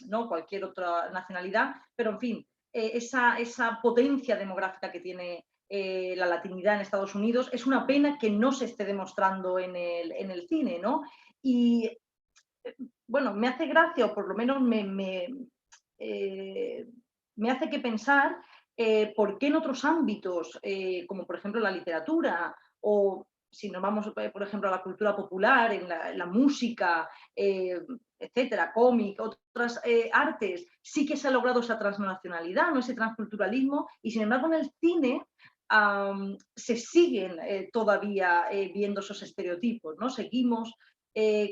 ¿no?, cualquier otra nacionalidad, pero en fin, esa potencia demográfica que tiene la latinidad en Estados Unidos, es una pena que no se esté demostrando en el cine, ¿no? Y bueno, me hace gracia, o por lo menos me hace que pensar por qué en otros ámbitos, como por ejemplo la literatura, o si nos vamos, por ejemplo, a la cultura popular, en la música, etcétera, cómic, otras artes, sí que se ha logrado esa transnacionalidad, ¿no?, ese transculturalismo, y sin embargo en el cine se siguen todavía viendo esos estereotipos, ¿no? Seguimos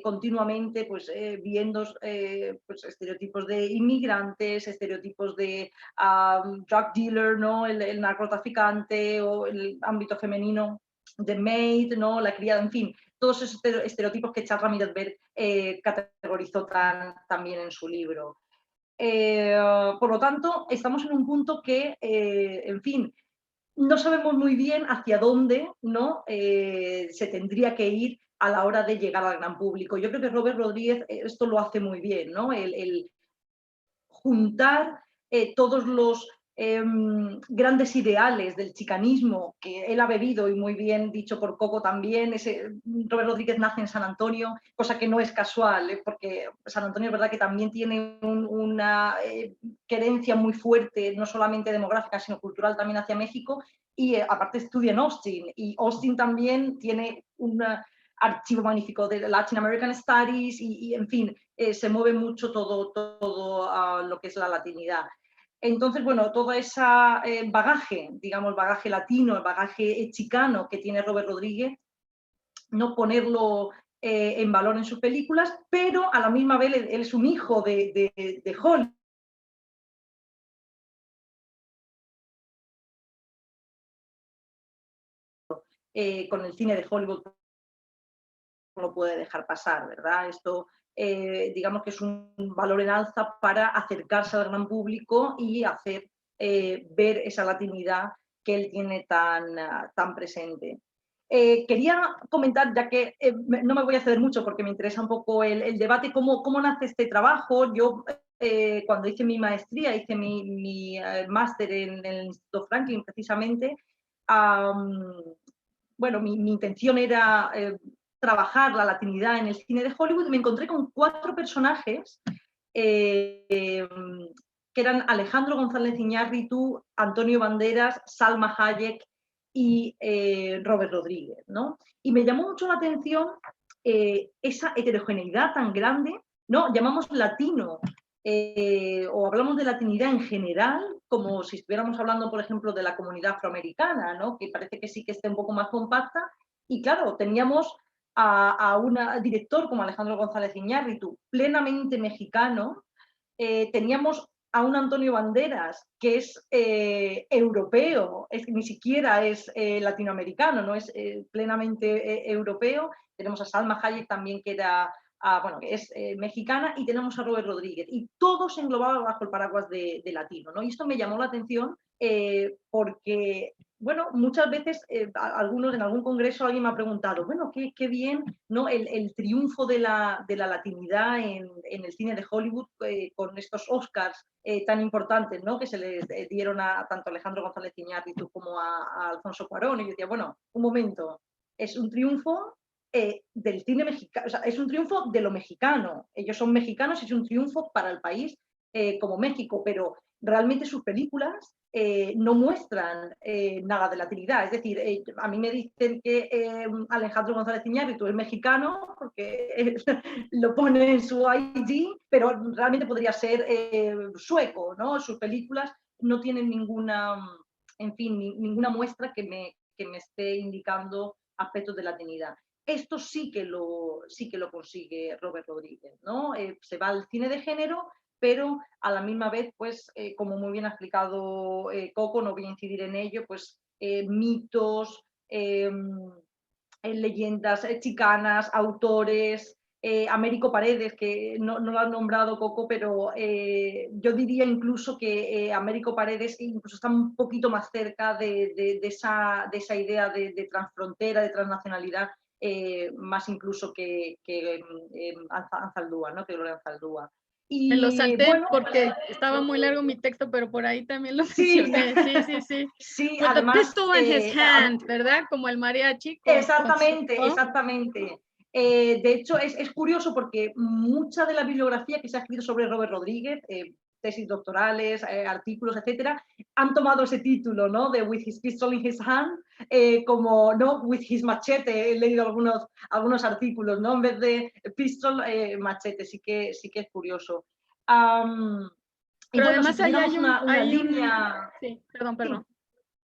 continuamente pues, viendo pues, estereotipos de inmigrantes, estereotipos de drug dealer, ¿no?, el narcotraficante, o el ámbito femenino de maid, ¿no?, la criada, en fin, todos esos estereotipos que Charles Ramírez Ver categorizó también en su libro. Por lo tanto, estamos en un punto que, en fin, no sabemos muy bien hacia dónde, ¿no?, se tendría que ir a la hora de llegar al gran público. Yo creo que Robert Rodríguez esto lo hace muy bien, ¿no?, el juntar todos los grandes ideales del chicanismo que él ha bebido, y muy bien dicho por Coco también. Robert Rodríguez nace en San Antonio, cosa que no es casual, porque San Antonio es verdad que también tiene una querencia muy fuerte, no solamente demográfica, sino cultural también hacia México, y aparte estudia en Austin, y Austin también tiene un archivo magnífico de Latin American Studies, y en fin, se mueve mucho todo lo que es la latinidad. Entonces, bueno, todo ese bagaje, digamos, bagaje latino, el bagaje chicano que tiene Robert Rodríguez, no ponerlo en valor en sus películas, pero a la misma vez él es un hijo de Hollywood, con el cine de Hollywood lo puede dejar pasar, ¿verdad? Esto, digamos que es un valor en alza para acercarse al gran público y hacer ver esa latinidad que él tiene tan presente. Quería comentar, ya que no me voy a ceder mucho porque me interesa un poco el debate, cómo nace este trabajo. Yo cuando hice mi maestría, hice mi máster en el Instituto Franklin precisamente, bueno, mi intención era trabajar la latinidad en el cine de Hollywood y me encontré con 4 personajes que eran Alejandro González Iñárritu, Antonio Banderas, Salma Hayek y Robert Rodríguez, ¿no? Y me llamó mucho la atención esa heterogeneidad tan grande, ¿no? Llamamos latino o hablamos de latinidad en general, como si estuviéramos hablando, por ejemplo, de la comunidad afroamericana, ¿no? Que parece que sí que esté un poco más compacta. Y claro, teníamos a un director como Alejandro González Iñárritu, plenamente mexicano, teníamos a un Antonio Banderas que es europeo, ni siquiera es latinoamericano, no es plenamente europeo. Tenemos a Salma Hayek también, que era, bueno, que es mexicana, y tenemos a Robert Rodríguez, y todos englobados bajo el paraguas de latino, ¿no? Y esto me llamó la atención porque, bueno, muchas veces en algún congreso alguien me ha preguntado, bueno, qué bien, ¿no? El triunfo de la latinidad en el cine de Hollywood con estos Oscars tan importantes, ¿no? Que se les dieron a tanto a Alejandro González Iñárritu como a Alfonso Cuarón. Y yo decía, bueno, un momento, es un triunfo del cine mexicano, o sea, es un triunfo de lo mexicano. Ellos son mexicanos y es un triunfo para el país como México, pero realmente sus películas no muestran nada de latinidad. Es decir, a mí me dicen que Alejandro González Iñárritu es mexicano porque lo pone en su ID, pero realmente podría ser sueco, ¿no? Sus películas no tienen ninguna, en fin, ninguna muestra que me esté indicando aspectos de latinidad. Esto sí que lo consigue Robert Rodríguez, ¿no? Se va al cine de género, pero a la misma vez, pues, como muy bien ha explicado Coco, no voy a incidir en ello, pues mitos, leyendas chicanas, autores, Américo Paredes, que no lo ha nombrado Coco, pero yo diría incluso que Américo Paredes incluso está un poquito más cerca de esa idea de transfrontera, de transnacionalidad, más incluso que Anzaldúa, ¿no? Que Gloria Anzaldúa. Y, me lo salté bueno, porque estaba muy largo mi texto, pero por ahí también lo sí, mencioné. Sí. sí, With además, the pistol in his hand, ¿verdad? Como el mariachi. Exactamente. De hecho, es curioso porque mucha de la bibliografía que se ha escrito sobre Robert Rodríguez, tesis doctorales, artículos, etcétera, han tomado ese título, ¿no? De With his pistol in his hand, como, ¿no? With his machete. He leído algunos artículos, ¿no? En vez de pistol, machete. Sí que es curioso. Y pero bueno, además si ahí tuviéramos una línea... Sí, perdón.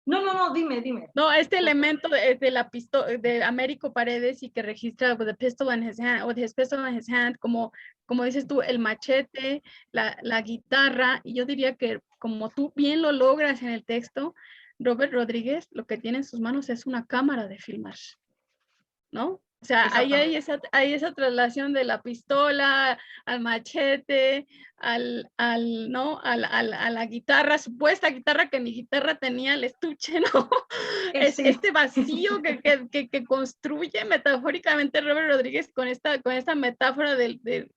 No, dime. No, este elemento de la pistola de Américo Paredes y que registra with the pistol in his hand, with his pistol in his hand, como dices tú, el machete, la guitarra, y yo diría que como tú bien lo logras en el texto, Robert Rodríguez lo que tiene en sus manos es una cámara de filmar, ¿no? O sea, ahí hay esa traslación de la pistola al machete, a la guitarra, supuesta guitarra que mi guitarra tenía, el estuche, ¿no? Sí. Este vacío que construye metafóricamente Robert Rodríguez con esta metáfora de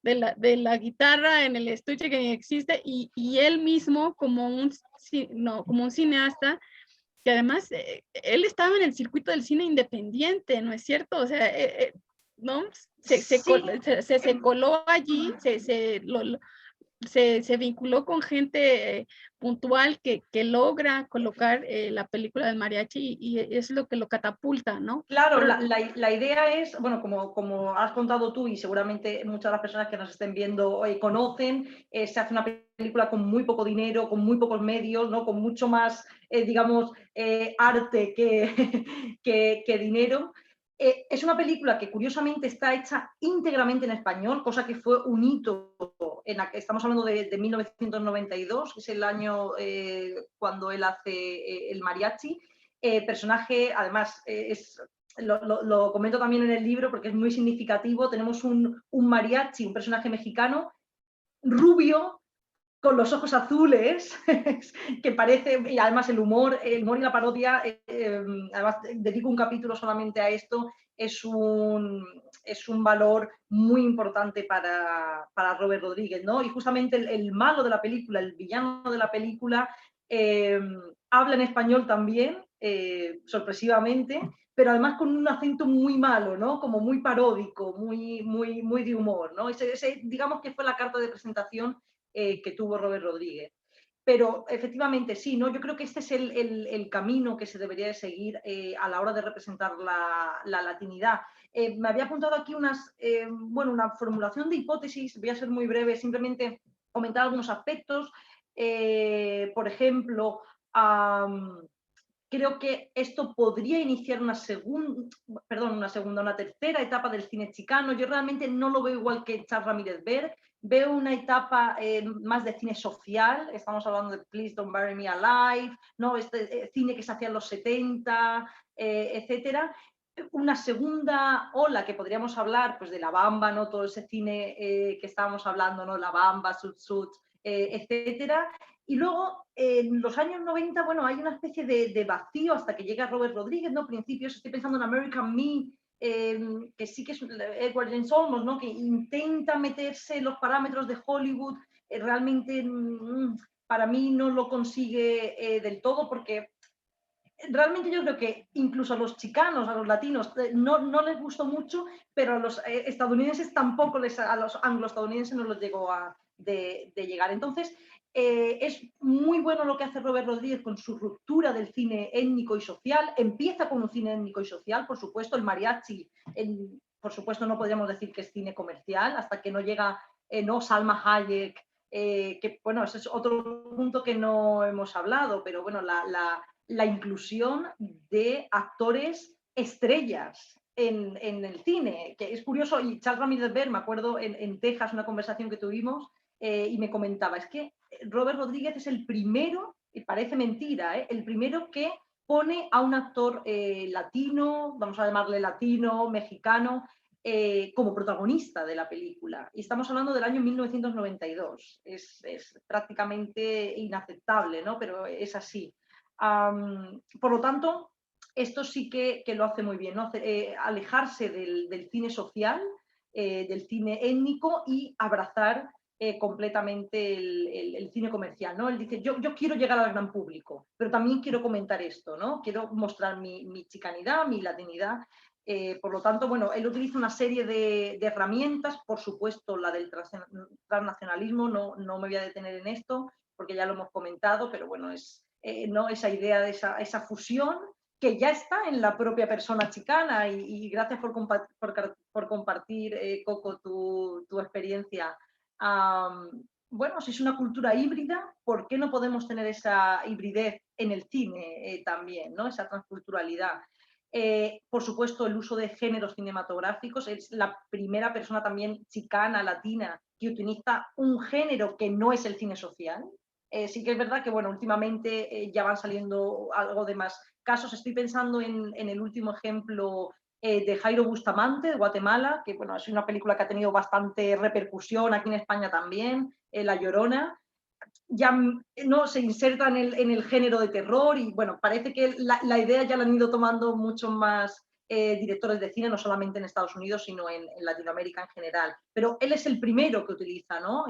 la guitarra en el estuche que ni existe, y él mismo como un cineasta que además él estaba en el circuito del cine independiente, ¿no es cierto? O sea, ¿no? Se coló allí, se vinculó con gente puntual que logra colocar la película del mariachi y es lo que lo catapulta, ¿no? Claro, la idea es, bueno, como has contado tú y seguramente muchas de las personas que nos estén viendo hoy conocen, se hace una película con muy poco dinero, con muy pocos medios, ¿no? Con mucho más, digamos, arte que dinero. Es una película que curiosamente está hecha íntegramente en español, cosa que fue un hito en la que estamos hablando de 1992, que es el año cuando él hace el mariachi. Personaje, además, es lo comento también en el libro porque es muy significativo. Tenemos un mariachi, un personaje mexicano, rubio, con los ojos azules, que parece, y además el humor y la parodia, además dedico un capítulo solamente a esto, es un valor muy importante para Robert Rodríguez, ¿no? Y justamente el malo de la película, el villano de la película, habla en español también, sorpresivamente, pero además con un acento muy malo, ¿no? Como muy paródico, muy de humor, ¿no? Digamos que fue la carta de presentación que tuvo Robert Rodríguez. Pero efectivamente sí, ¿no? Yo creo que este es el camino que se debería de seguir a la hora de representar la latinidad. Me había apuntado aquí una formulación de hipótesis, voy a ser muy breve, simplemente comentar algunos aspectos. Por ejemplo, creo que esto podría iniciar una tercera etapa del cine chicano. Yo realmente no lo veo igual que Charles Ramírez Ver. Veo una etapa más de cine social, estamos hablando de Please Don't Bury Me Alive, ¿no? Cine que se hacía en los 70, etcétera. Una segunda ola que podríamos hablar, pues de La Bamba, ¿no? Todo ese cine que estábamos hablando, ¿no? La Bamba, Sud Sud, etcétera. Y luego, en los años 90, bueno, hay una especie de vacío hasta que llega Robert Rodríguez, ¿no? Principios, estoy pensando en American Me, que sí que es Edward James Olmos, ¿no? Que intenta meterse en los parámetros de Hollywood, realmente para mí no lo consigue del todo, porque realmente yo creo que incluso a los chicanos, a los latinos, no les gustó mucho, pero a los estadounidenses tampoco, a los anglo-estadounidenses no les llegó de llegar. Entonces, es muy bueno lo que hace Robert Rodríguez con su ruptura del cine étnico y social. Empieza con un cine étnico y social, por supuesto, el mariachi, por supuesto no podríamos decir que es cine comercial, hasta que no llega no Salma Hayek, que bueno, ese es otro punto que no hemos hablado, pero bueno, la inclusión de actores estrellas en el cine, que es curioso. Y Charles Ramírez Ver, me acuerdo en Texas, una conversación que tuvimos, y me comentaba, es que Robert Rodríguez es el primero, y parece mentira, el primero que pone a un actor latino, vamos a llamarle latino, mexicano, como protagonista de la película. Y estamos hablando del año 1992. Es prácticamente inaceptable, ¿no? Pero es así. Por lo tanto, esto sí que lo hace muy bien, ¿no? Alejarse del cine social, del cine étnico, y abrazar completamente el cine comercial, ¿no? Él dice, yo quiero llegar al gran público, pero también quiero comentar esto, ¿no? Quiero mostrar mi chicanidad, mi latinidad. Por lo tanto, bueno, él utiliza una serie de herramientas, por supuesto la del transnacionalismo, no me voy a detener en esto porque ya lo hemos comentado, pero bueno, ¿no? Esa idea de esa fusión que ya está en la propia persona chicana, y gracias por compartir, Coco, tu experiencia. Bueno, si es una cultura híbrida, ¿por qué no podemos tener esa hibridez en el cine también, ¿no? Esa transculturalidad. Por supuesto, el uso de géneros cinematográficos. Es la primera persona también chicana, latina, que utiliza un género que no es el cine social. Sí que es verdad que, bueno, últimamente ya van saliendo algo de más casos. Estoy pensando en el último ejemplo de Jairo Bustamante, de Guatemala, que bueno, es una película que ha tenido bastante repercusión aquí en España también, La Llorona. Ya no se inserta en el género de terror, y bueno, parece que la idea ya la han ido tomando muchos más directores de cine, no solamente en Estados Unidos, sino en Latinoamérica en general. Pero él es el primero que utiliza, ¿no?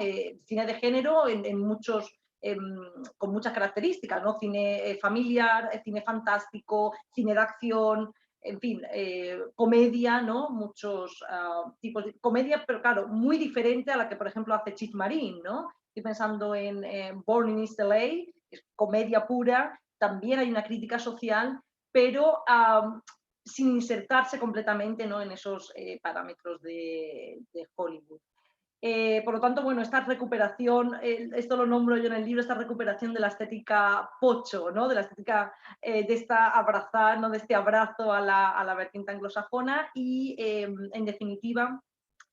Cine de género en muchos, con muchas características, ¿no? Cine familiar, cine fantástico, cine de acción, en fin, comedia, ¿no? Muchos tipos de comedia, pero claro, muy diferente a la que, por ejemplo, hace Chick Marín, ¿no? Estoy pensando en Born in East LA, es comedia pura, también hay una crítica social, pero sin insertarse completamente, ¿no? En esos parámetros de Hollywood. Por lo tanto, bueno, esta recuperación, esto lo nombro yo en el libro, esta recuperación de la estética pocho, ¿no? De la estética de esta abrazar, ¿no? De este abrazo a la vertiente anglosajona, y en definitiva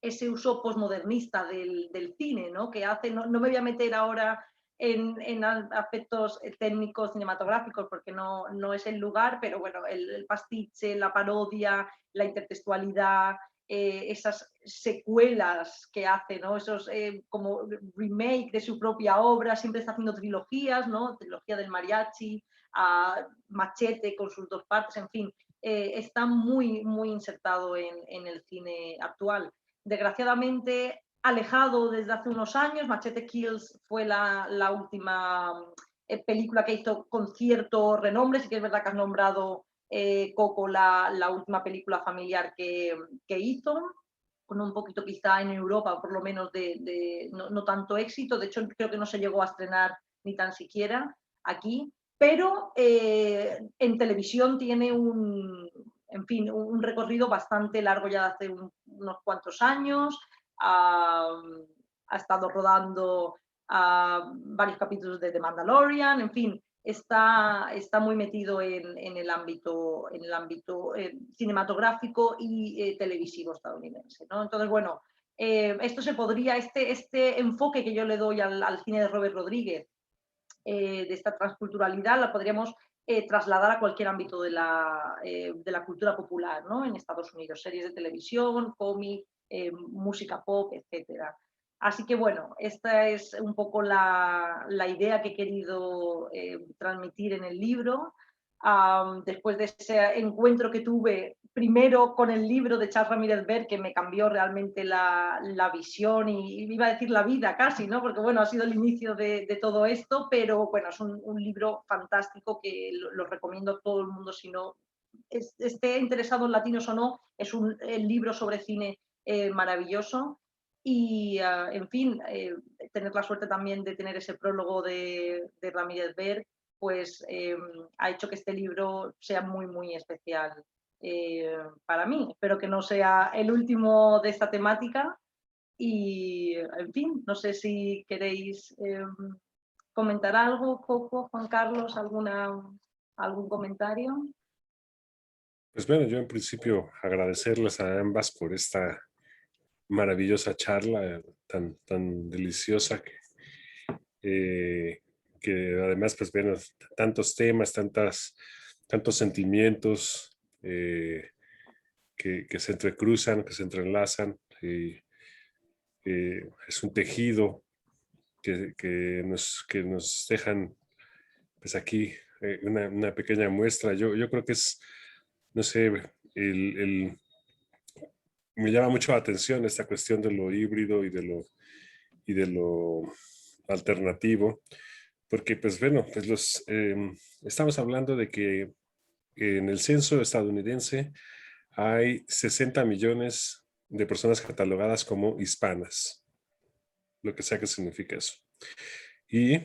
ese uso posmodernista del cine, ¿no? Que hace, no me voy a meter ahora en aspectos técnicos cinematográficos, porque no es el lugar, pero bueno, el pastiche, la parodia, la intertextualidad, esas secuelas que hace, ¿no? Esos como remake de su propia obra, siempre está haciendo trilogías, ¿no? Trilogía del mariachi, Machete con sus 2 partes, en fin, está muy, muy insertado en el cine actual. Desgraciadamente, alejado desde hace unos años, Machete Kills fue la última película que hizo con cierto renombre, sí que es verdad que has nombrado Coco, la última película familiar que hizo, con un poquito quizá en Europa, por lo menos no tanto éxito, de hecho creo que no se llegó a estrenar ni tan siquiera aquí, pero en televisión tiene en fin, un recorrido bastante largo ya de hace unos cuantos años, ha estado rodando varios capítulos de The Mandalorian, en fin, está muy metido en el ámbito cinematográfico y televisivo estadounidense, ¿no? Entonces, bueno, esto se podría, este enfoque que yo le doy al cine de Robert Rodríguez, de esta transculturalidad, la podríamos trasladar a cualquier ámbito de la cultura popular, ¿no? En Estados Unidos, series de televisión, cómic, música pop, etcétera. Así que bueno, esta es un poco la idea que he querido transmitir en el libro. Después de ese encuentro que tuve primero con el libro de Charles Ramírez Ver, que me cambió realmente la visión y iba a decir la vida casi, ¿no? Porque bueno, ha sido el inicio de todo esto, pero bueno, es un libro fantástico que lo recomiendo a todo el mundo, si no esté interesado en latinos o no, es el libro sobre cine maravilloso. Y, en fin, tener la suerte también de tener ese prólogo de Ramírez Ver, pues ha hecho que este libro sea muy, muy especial para mí. Espero que no sea el último de esta temática y, en fin, no sé si queréis comentar algo, Coco, Juan Carlos, algún comentario. Pues bueno, yo en principio agradecerles a ambas por esta maravillosa charla tan deliciosa que además, pues bueno, tantos temas, tantos sentimientos que se entrecruzan, que se entrelazan. Es un tejido que nos dejan, pues aquí, una pequeña muestra. Yo creo que es, no sé, me llama mucho la atención esta cuestión de lo híbrido y de lo alternativo, porque pues bueno, pues estamos hablando de que en el censo estadounidense hay 60 millones de personas catalogadas como hispanas, lo que sea que significa eso. Y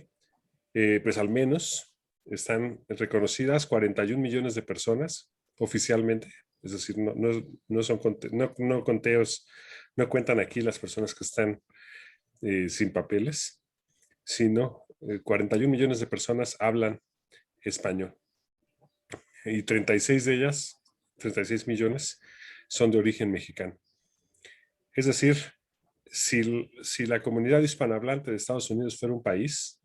pues al menos están reconocidas 41 millones de personas oficialmente, es decir, no son conteos, no cuentan aquí las personas que están sin papeles, sino 41 millones de personas hablan español y 36 de ellas, 36 millones, son de origen mexicano. Es decir, si la comunidad hispanohablante de Estados Unidos fuera un país,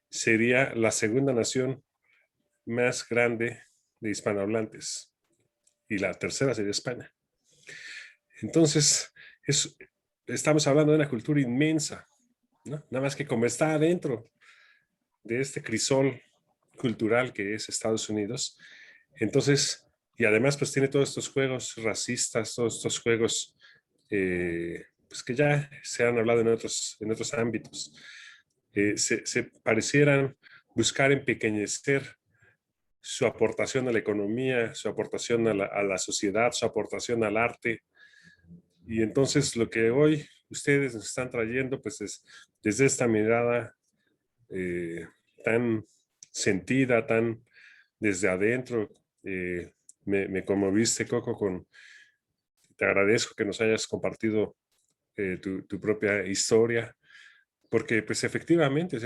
sería la segunda nación más grande de hispanohablantes y la tercera sería España. Entonces, estamos hablando de una cultura inmensa, ¿no? Nada más que como está adentro de este crisol cultural que es Estados Unidos, entonces, y además pues tiene todos estos juegos racistas, todos estos juegos pues que ya se han hablado en otros ámbitos, se parecieran buscar empequeñecer su aportación a la economía, su aportación a la sociedad, su aportación al arte. Y entonces lo que hoy ustedes nos están trayendo, pues es desde esta mirada tan sentida, tan desde adentro. Me conmoviste, Coco, te agradezco que nos hayas compartido tu propia historia, porque pues efectivamente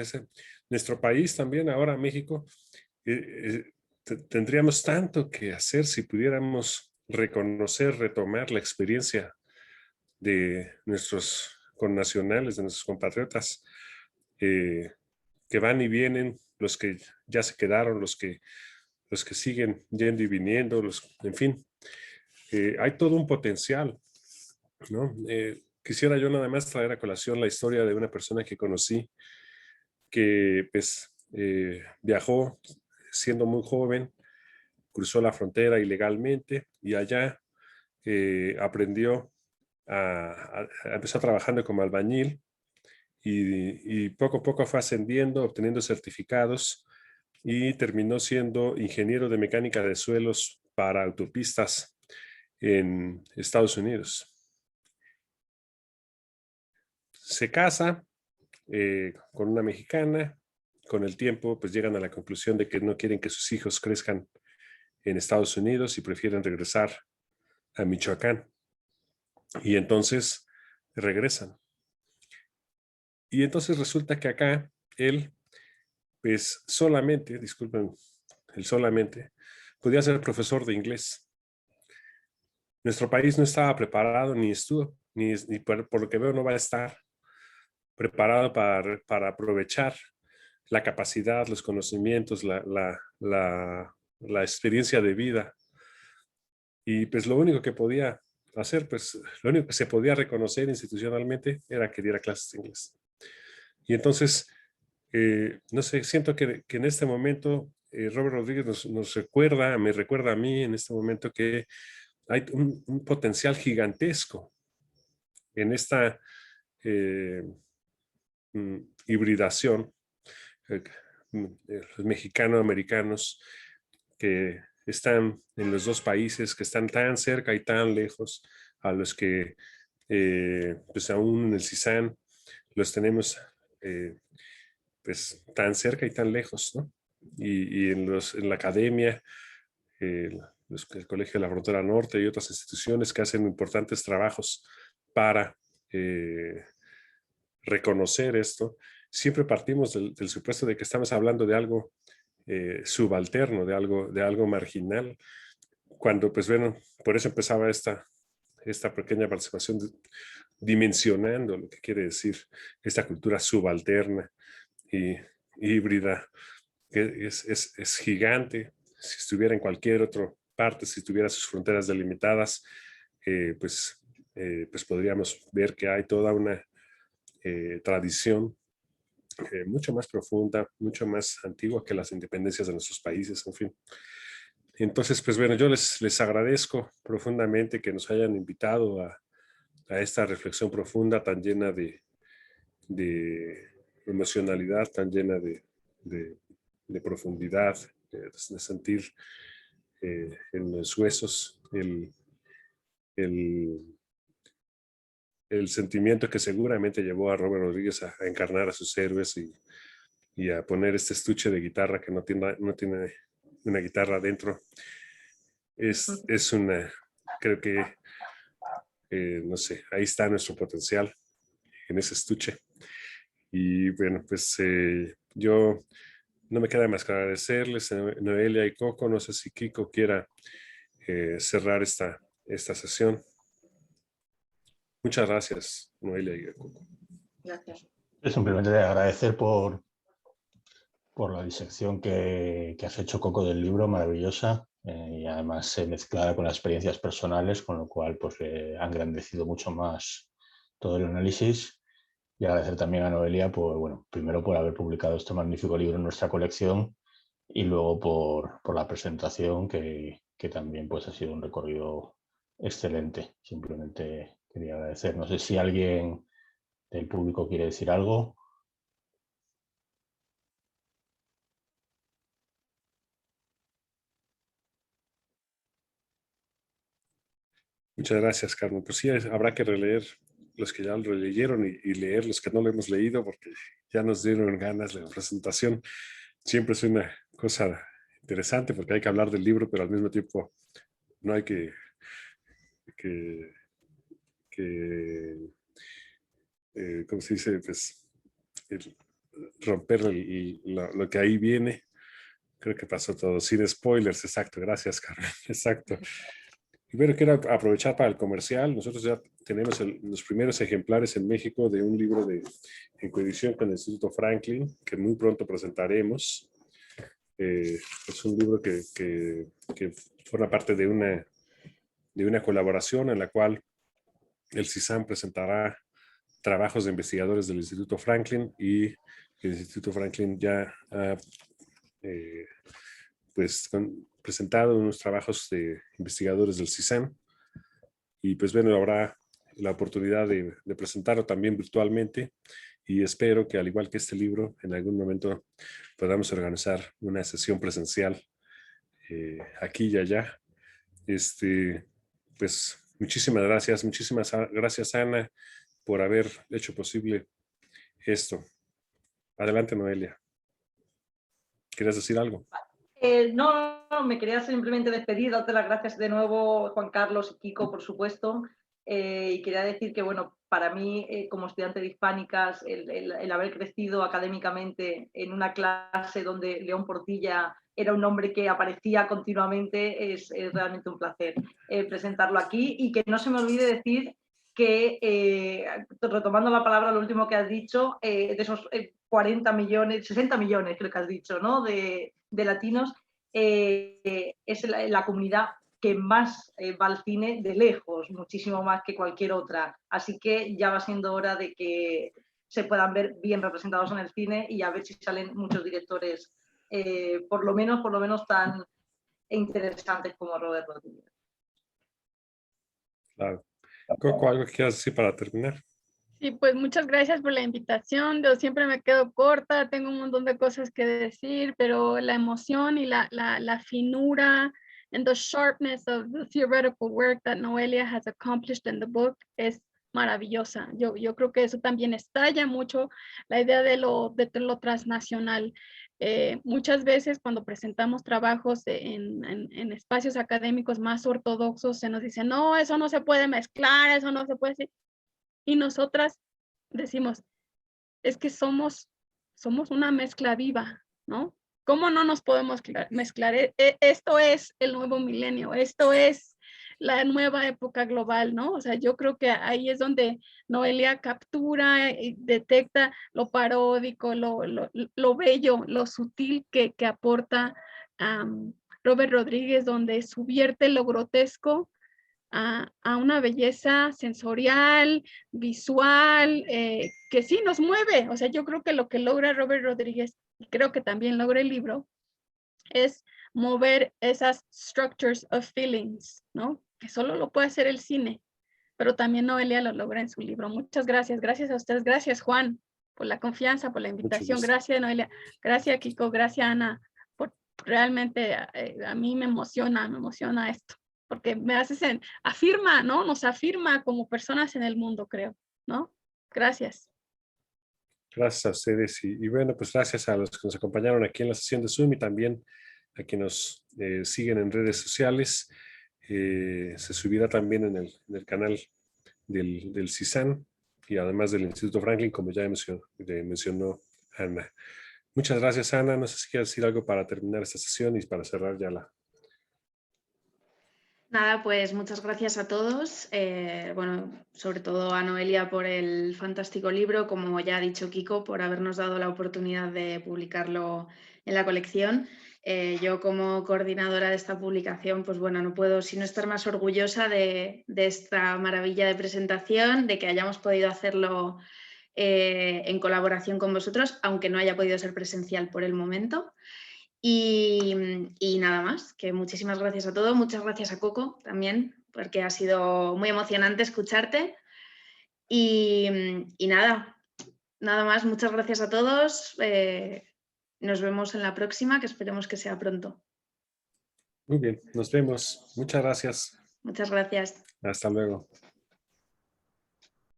nuestro país también, ahora México, tendríamos tanto que hacer si pudiéramos reconocer, retomar la experiencia de nuestros connacionales, de nuestros compatriotas que van y vienen, los que ya se quedaron, los que siguen yendo y viniendo, en fin, hay todo un potencial, ¿no? Quisiera yo nada más traer a colación la historia de una persona que conocí que pues viajó siendo muy joven, cruzó la frontera ilegalmente y allá aprendió empezó trabajando como albañil y poco a poco fue ascendiendo, obteniendo certificados y terminó siendo ingeniero de mecánica de suelos para autopistas en Estados Unidos. Se casa con una mexicana. Con el tiempo, pues llegan a la conclusión de que no quieren que sus hijos crezcan en Estados Unidos y prefieren regresar a Michoacán. Y entonces regresan. Y entonces resulta que acá él, pues solamente, disculpen, él solamente podía ser profesor de inglés. Nuestro país no estaba preparado, ni estuvo, ni por lo que veo no va a estar preparado para aprovechar la capacidad, los conocimientos, la experiencia de vida. Y pues lo único que podía hacer, pues lo único que se podía reconocer institucionalmente era que diera clases de inglés. Y entonces, no sé, siento que en este momento Robert Rodríguez me recuerda a mí en este momento que hay un potencial gigantesco en esta hibridación. Los mexicano-americanos que están en los dos países, que están tan cerca y tan lejos, a los que pues aún en el CISAN los tenemos pues tan cerca y tan lejos, ¿no? Y en la academia, el Colegio de la Frontera Norte y otras instituciones que hacen importantes trabajos para reconocer esto, siempre partimos del supuesto de que estamos hablando de algo subalterno, de algo marginal, cuando pues bueno, por eso empezaba esta pequeña participación dimensionando lo que quiere decir esta cultura subalterna y híbrida, que es gigante. Si estuviera en cualquier otra parte, si tuviera sus fronteras delimitadas, pues podríamos ver que hay toda una tradición mucho más profunda, mucho más antigua que las independencias de nuestros países, en fin. Entonces, pues bueno, yo les agradezco profundamente que nos hayan invitado a esta reflexión profunda tan llena de emocionalidad, tan llena de profundidad, de sentir en los huesos el sentimiento que seguramente llevó a Robert Rodríguez a encarnar a sus héroes y a poner este estuche de guitarra que no tiene una guitarra adentro. Es una, creo que, no sé, ahí está nuestro potencial en ese estuche. Y bueno, pues yo no me queda más que agradecerles, Noelia y Coco. No sé si Kiko quiera cerrar esta sesión. Muchas gracias, Noelia y Coco. Gracias. Simplemente agradecer por la disección que has hecho, Coco, del libro, maravillosa, y además mezclada con las experiencias personales, con lo cual pues ha engrandecido mucho más todo el análisis. Y agradecer también a Noelia primero por haber publicado este magnífico libro en nuestra colección y luego por la presentación que también pues ha sido un recorrido excelente. Simplemente quería agradecer. No sé si alguien del público quiere decir algo. Muchas gracias, Carmen. Pues sí, habrá que releer los que ya lo leyeron y leer los que no lo hemos leído, porque ya nos dieron ganas de la presentación. Siempre es una cosa interesante porque hay que hablar del libro, pero al mismo tiempo no hay que ¿cómo se dice? Pues romper lo que ahí viene. Creo que pasó todo sin spoilers. Exacto, gracias, Carmen. Exacto. Y bueno, quiero aprovechar para el comercial. Nosotros ya tenemos los primeros ejemplares en México de un libro en coedición con el Instituto Franklin, que muy pronto presentaremos. Es un libro que forma parte de una colaboración en la cual el CISAM presentará trabajos de investigadores del Instituto Franklin, y el Instituto Franklin ya ha presentado unos trabajos de investigadores del CISAM, y pues bueno, habrá la oportunidad de presentarlo también virtualmente, y espero que, al igual que este libro, en algún momento podamos organizar una sesión presencial aquí y allá. Pues muchísimas gracias Ana por haber hecho posible esto. Adelante, Noelia. ¿Quieres decir algo? No, me quería simplemente despedir, darte las gracias de nuevo, Juan Carlos y Kiko, por supuesto, y quería decir que, bueno, para mí, como estudiante de Hispánicas, el haber crecido académicamente en una clase donde León Portilla era un nombre que aparecía continuamente, es realmente un placer presentarlo aquí, y que no se me olvide decir que, retomando la palabra, lo último que has dicho, de esos 40 millones, 60 millones creo que has dicho, ¿no?, de latinos, es la comunidad que más va al cine de lejos, muchísimo más que cualquier otra. Así que ya va siendo hora de que se puedan ver bien representados en el cine, y a ver si salen muchos directores, por lo menos tan interesantes como Robert Rodríguez. Claro. Coco, ¿algo que quieras decir para terminar? Sí, pues muchas gracias por la invitación. Yo siempre me quedo corta, tengo un montón de cosas que decir, pero la emoción y la finura and the sharpness of the theoretical work that Noelia has accomplished in the book es maravillosa. Yo creo que eso también estalla mucho la idea de lo transnacional. Muchas veces cuando presentamos trabajos en espacios académicos más ortodoxos, se nos dice, no, eso no se puede mezclar, eso no se puede decir. Y nosotras decimos, es que somos una mezcla viva, ¿no? ¿Cómo no nos podemos mezclar? Esto es el nuevo milenio, esto es la nueva época global, ¿no? O sea, yo creo que ahí es donde Noelia captura y detecta lo paródico, lo bello, lo sutil que aporta Robert Rodríguez, donde subvierte lo grotesco a una belleza sensorial, visual, que sí nos mueve. O sea, yo creo que lo que logra Robert Rodríguez, y creo que también logra el libro, es mover esas structures of feelings, ¿no? Que solo lo puede hacer el cine, pero también Noelia lo logra en su libro. Muchas gracias. Gracias a ustedes. Gracias, Juan, por la confianza, por la invitación. Gracias, Noelia. Gracias, Kiko. Gracias, Ana. Por realmente a mí me emociona esto, porque me hace afirma, ¿no? Nos afirma como personas en el mundo, creo, ¿no? Gracias. Gracias a ustedes, y bueno, pues gracias a los que nos acompañaron aquí en la sesión de Zoom, y también a quienes nos siguen en redes sociales. Se subirá también en el canal del CISAN, y además del Instituto Franklin, como ya mencionó Ana. Muchas gracias, Ana. No sé si quieres decir algo para terminar esta sesión y para cerrar ya Nada, pues muchas gracias a todos. Bueno, sobre todo a Noelia por el fantástico libro, como ya ha dicho Kiko, por habernos dado la oportunidad de publicarlo en la colección. Yo, como coordinadora de esta publicación, pues bueno, no puedo sino estar más orgullosa de esta maravilla de presentación, de que hayamos podido hacerlo en colaboración con vosotros, aunque no haya podido ser presencial por el momento. Y nada más, que muchísimas gracias a todos. Muchas gracias a Coco también, porque ha sido muy emocionante escucharte. Y nada más, muchas gracias a todos. Nos vemos en la próxima, que esperemos que sea pronto. Muy bien, nos vemos. Muchas gracias. Muchas gracias. Hasta luego.